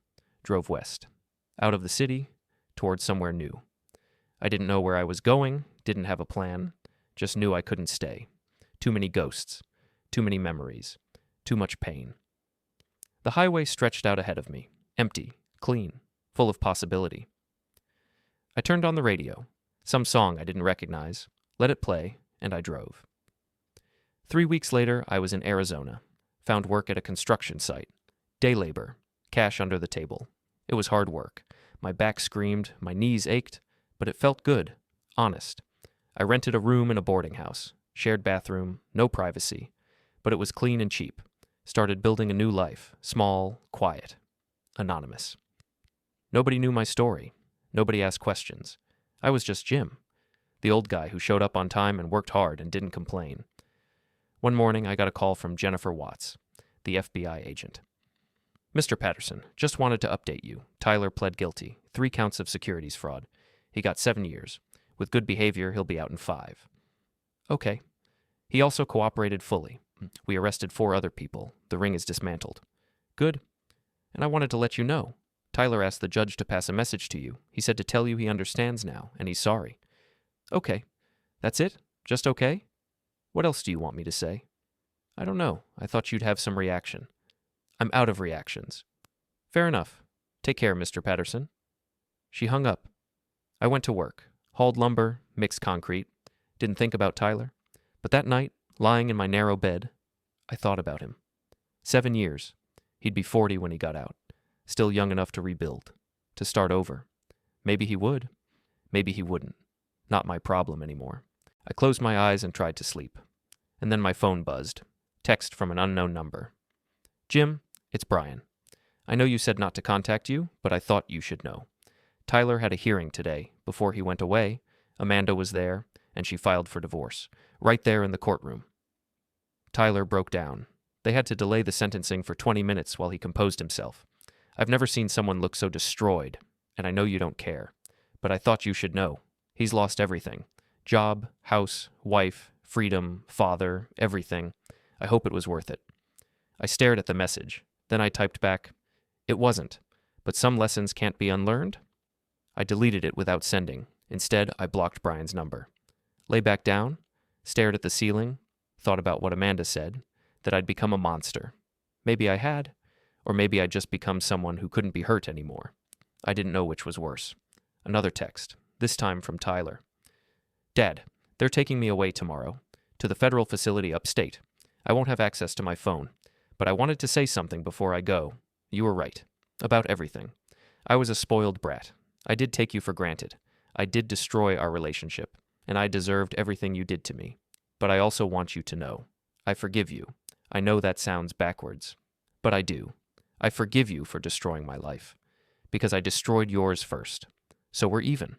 S1: drove west, out of the city, towards somewhere new. I didn't know where I was going, didn't have a plan, just knew I couldn't stay. Too many ghosts, too many memories, too much pain. The highway stretched out ahead of me, empty, clean, full of possibility. I turned on the radio, some song I didn't recognize, let it play, and I drove. 3 weeks later, I was in Arizona. Found work at a construction site. Day labor. Cash under the table. It was hard work. My back screamed, my knees ached, but it felt good. Honest. I rented a room in a boarding house. Shared bathroom, no privacy. But it was clean and cheap. Started building a new life. Small, quiet. Anonymous. Nobody knew my story. Nobody asked questions. I was just Jim, the old guy who showed up on time and worked hard and didn't complain. One morning, I got a call from Jennifer Watts, the FBI agent. Mr. Patterson, just wanted to update you. Tyler pled guilty. 3 counts of securities fraud. He got 7 years. With good behavior, he'll be out in 5. Okay. He also cooperated fully. We arrested 4 other people. The ring is dismantled. Good. And I wanted to let you know. Tyler asked the judge to pass a message to you. He said to tell you he understands now, and he's sorry. Okay. That's it? Just okay? What else do you want me to say? I don't know. I thought you'd have some reaction. I'm out of reactions. Fair enough. Take care, Mr. Patterson. She hung up. I went to work. Hauled lumber, mixed concrete. Didn't think about Tyler. But that night, lying in my narrow bed, I thought about him. 7 years. He'd be 40 when he got out. Still young enough to rebuild. To start over. Maybe he would. Maybe he wouldn't. Not my problem anymore. I closed my eyes and tried to sleep. And then my phone buzzed. Text from an unknown number. Jim, it's Brian. I know you said not to contact you, but I thought you should know. Tyler had a hearing today. Before he went away, Amanda was there, and she filed for divorce. Right there in the courtroom. Tyler broke down. They had to delay the sentencing for 20 minutes while he composed himself. I've never seen someone look so destroyed, and I know you don't care. But I thought you should know. He's lost everything. Job, house, wife, freedom, father, everything. I hope it was worth it. I stared at the message. Then I typed back, it wasn't, but some lessons can't be unlearned. I deleted it without sending. Instead, I blocked Brian's number. Lay back down, stared at the ceiling, thought about what Amanda said, that I'd become a monster. Maybe I had, or maybe I'd just become someone who couldn't be hurt anymore. I didn't know which was worse. Another text, this time from Tyler. Dad, they're taking me away tomorrow, to the federal facility upstate. I won't have access to my phone, but I wanted to say something before I go. You were right. About everything. I was a spoiled brat. I did take you for granted. I did destroy our relationship, and I deserved everything you did to me. But I also want you to know. I forgive you. I know that sounds backwards, but I do. I forgive you for destroying my life, because I destroyed yours first. So we're even.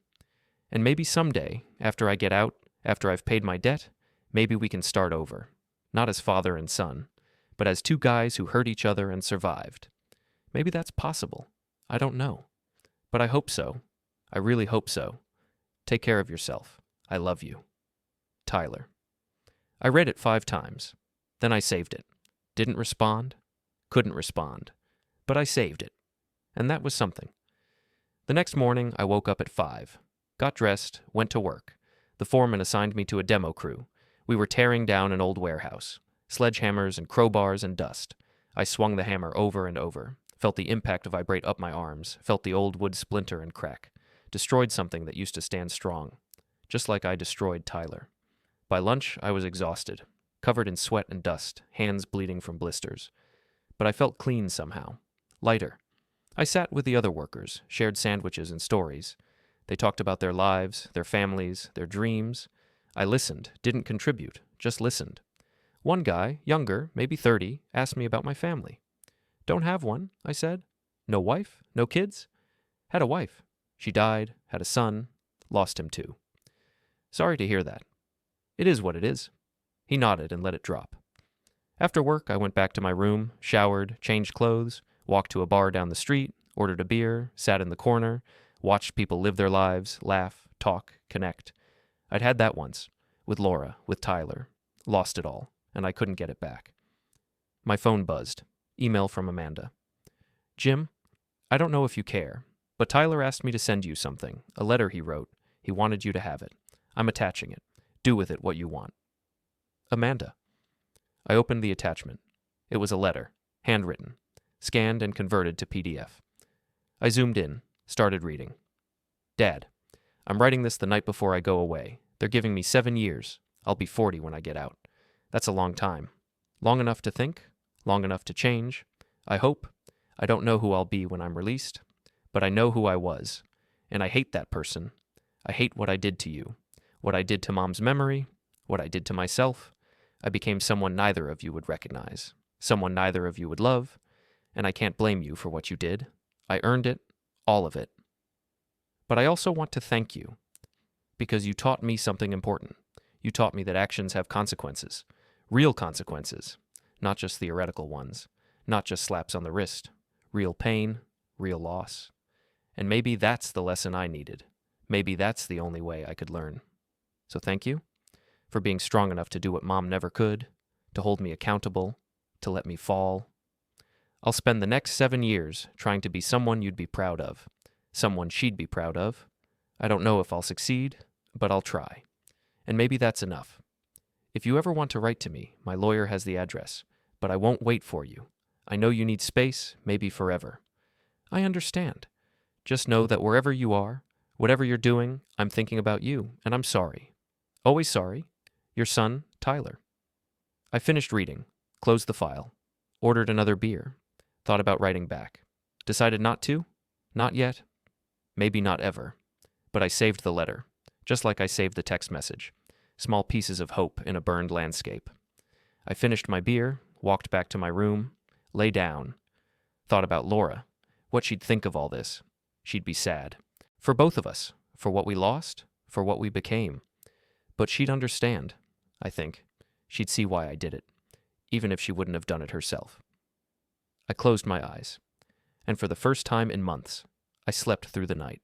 S1: And maybe someday, after I get out, after I've paid my debt, maybe we can start over. Not as father and son, but as 2 guys who hurt each other and survived. Maybe that's possible. I don't know. But I hope so. I really hope so. Take care of yourself. I love you. Tyler. I read it 5 times. Then I saved it. Didn't respond. Couldn't respond. But I saved it. And that was something. The next morning, I woke up at 5. Got dressed, went to work. The foreman assigned me to a demo crew. We were tearing down an old warehouse. Sledgehammers and crowbars and dust. I swung the hammer over and over. Felt the impact vibrate up my arms. Felt the old wood splinter and crack. Destroyed something that used to stand strong. Just like I destroyed Tyler. By lunch, I was exhausted. Covered in sweat and dust. Hands bleeding from blisters. But I felt clean somehow. Lighter. I sat with the other workers. Shared sandwiches and stories. They talked about their lives, their families, their dreams. I listened, didn't contribute, just listened. One guy, younger, maybe 30, asked me about my family. Don't have one, I said. No wife? No kids? Had a wife. She died, had a son, lost him too. Sorry to hear that. It is what it is. He nodded and let it drop. After work, I went back to my room, showered, changed clothes, walked to a bar down the street, ordered a beer, sat in the corner, watched people live their lives, laugh, talk, connect. I'd had that once, with Laura, with Tyler. Lost it all, and I couldn't get it back. My phone buzzed. Email from Amanda. Jim, I don't know if you care, but Tyler asked me to send you something, a letter he wrote. He wanted you to have it. I'm attaching it. Do with it what you want. Amanda. I opened the attachment. It was a letter, handwritten, scanned and converted to PDF. I zoomed in, started reading. Dad, I'm writing this the night before I go away. They're giving me 7 years. I'll be 40 when I get out. That's a long time. Long enough to think, long enough to change. I hope. I don't know who I'll be when I'm released, but I know who I was, and I hate that person. I hate what I did to you, what I did to Mom's memory, what I did to myself. I became someone neither of you would recognize, someone neither of you would love, and I can't blame you for what you did. I earned it, all of it. But I also want to thank you, because you taught me something important. You taught me that actions have consequences, real consequences, not just theoretical ones, not just slaps on the wrist, real pain, real loss. And maybe that's the lesson I needed. Maybe that's the only way I could learn. So thank you for being strong enough to do what Mom never could, to hold me accountable, to let me fall. I'll spend the next 7 years trying to be someone you'd be proud of, someone she'd be proud of. I don't know if I'll succeed, but I'll try. And maybe that's enough. If you ever want to write to me, my lawyer has the address, but I won't wait for you. I know you need space, maybe forever. I understand. Just know that wherever you are, whatever you're doing, I'm thinking about you, and I'm sorry. Always sorry. Your son, Tyler. I finished reading, closed the file, ordered another beer, thought about writing back. Decided not to? Not yet. Maybe not ever. But I saved the letter, just like I saved the text message. Small pieces of hope in a burned landscape. I finished my beer, walked back to my room, lay down, thought about Laura, what she'd think of all this. She'd be sad. For both of us, for what we lost, for what we became. But she'd understand, I think. She'd see why I did it, even if she wouldn't have done it herself. I closed my eyes, and for the first time in months, I slept through the night.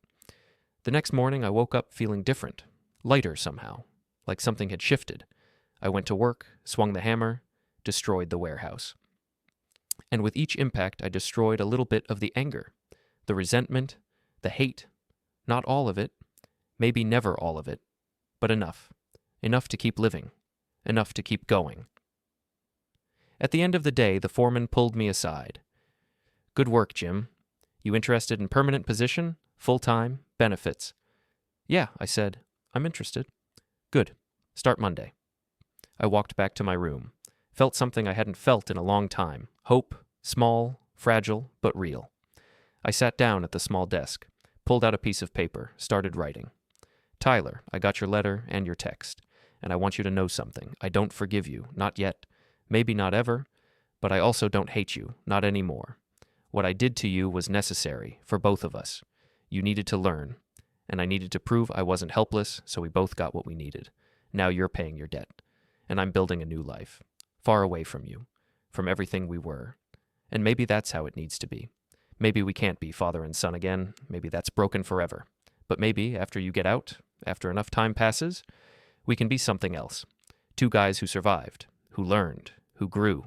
S1: The next morning, I woke up feeling different, lighter somehow, like something had shifted. I went to work, swung the hammer, destroyed the warehouse. And with each impact, I destroyed a little bit of the anger, the resentment, the hate. Not all of it, maybe never all of it, but enough. Enough to keep living, enough to keep going. At the end of the day, the foreman pulled me aside. Good work, Jim. You interested in permanent position, full-time, benefits? Yeah, I said. I'm interested. Good. Start Monday. I walked back to my room. Felt something I hadn't felt in a long time. Hope, small, fragile, but real. I sat down at the small desk, pulled out a piece of paper, started writing. Tyler, I got your letter and your text, and I want you to know something. I don't forgive you, not yet, maybe not ever, but I also don't hate you, not anymore. What I did to you was necessary for both of us. You needed to learn, and I needed to prove I wasn't helpless, so we both got what we needed. Now you're paying your debt, and I'm building a new life, far away from you, from everything we were. And maybe that's how it needs to be. Maybe we can't be father and son again. Maybe that's broken forever. But maybe after you get out, after enough time passes, we can be something else. Two guys who survived, who learned, who grew.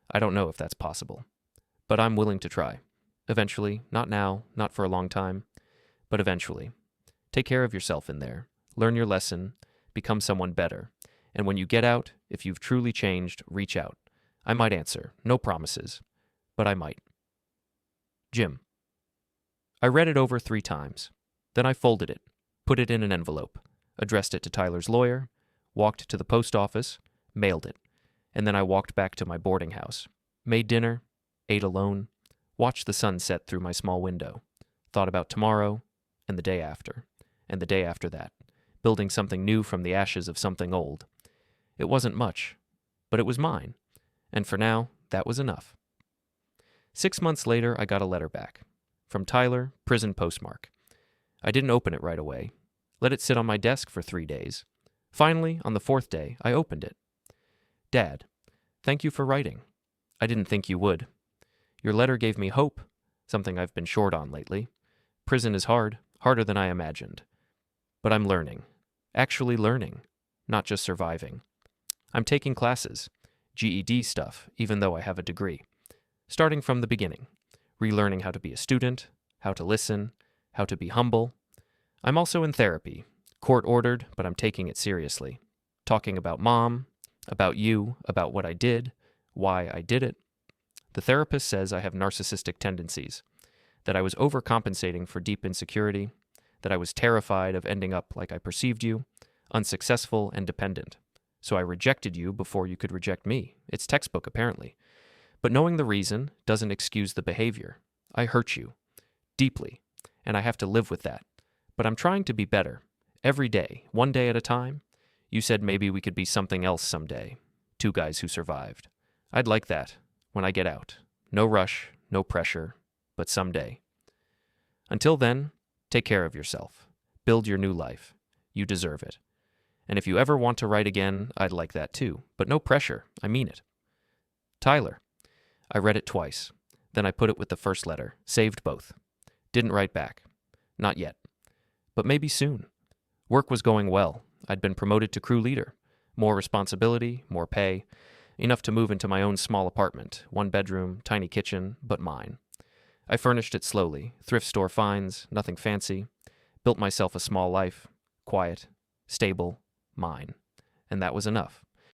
S1: I don't know if that's possible. But I'm willing to try. Eventually, not now, not for a long time, but eventually. Take care of yourself in there. Learn your lesson. Become someone better. And when you get out, if you've truly changed, reach out. I might answer. No promises. But I might. Jim. I read it over 3 times. Then I folded it, put it in an envelope, addressed it to Tyler's lawyer, walked to the post office, mailed it, and then I walked back to my boarding house, made dinner, ate alone, watched the sun set through my small window, thought about tomorrow, and the day after that, building something new from the ashes of something old. It wasn't much, but it was mine, and for now, that was enough. 6 months later, I got a letter back. From Tyler, prison postmark. I didn't open it right away. Let it sit on my desk for 3 days. Finally, on the 4th day, I opened it. Dad, thank you for writing. I didn't think you would. Your letter gave me hope, something I've been short on lately. Prison is hard, harder than I imagined. But I'm learning. Actually learning, not just surviving. I'm taking classes, GED stuff, even though I have a degree. Starting from the beginning, relearning how to be a student, how to listen, how to be humble. I'm also in therapy, court-ordered, but I'm taking it seriously. Talking about Mom, about you, about what I did, why I did it. The therapist says I have narcissistic tendencies, that I was overcompensating for deep insecurity, that I was terrified of ending up like I perceived you, unsuccessful and dependent. So I rejected you before you could reject me. It's textbook, apparently. But knowing the reason doesn't excuse the behavior. I hurt you. Deeply. And I have to live with that. But I'm trying to be better. Every day, one day at a time. You said maybe we could be something else someday. Two guys who survived. I'd like that when I get out. No rush, no pressure, but someday. Until then, take care of yourself. Build your new life. You deserve it. And if you ever want to write again, I'd like that too. But no pressure. I mean it. Tyler. I read it twice. Then I put it with the first letter. Saved both. Didn't write back. Not yet. But maybe soon. Work was going well. I'd been promoted to crew leader. More responsibility, more pay. Enough to move into my own small apartment. 1 bedroom, tiny kitchen, but mine. I furnished it slowly. Thrift store finds, nothing fancy. Built myself a small life. Quiet. Stable. Mine. And that was enough.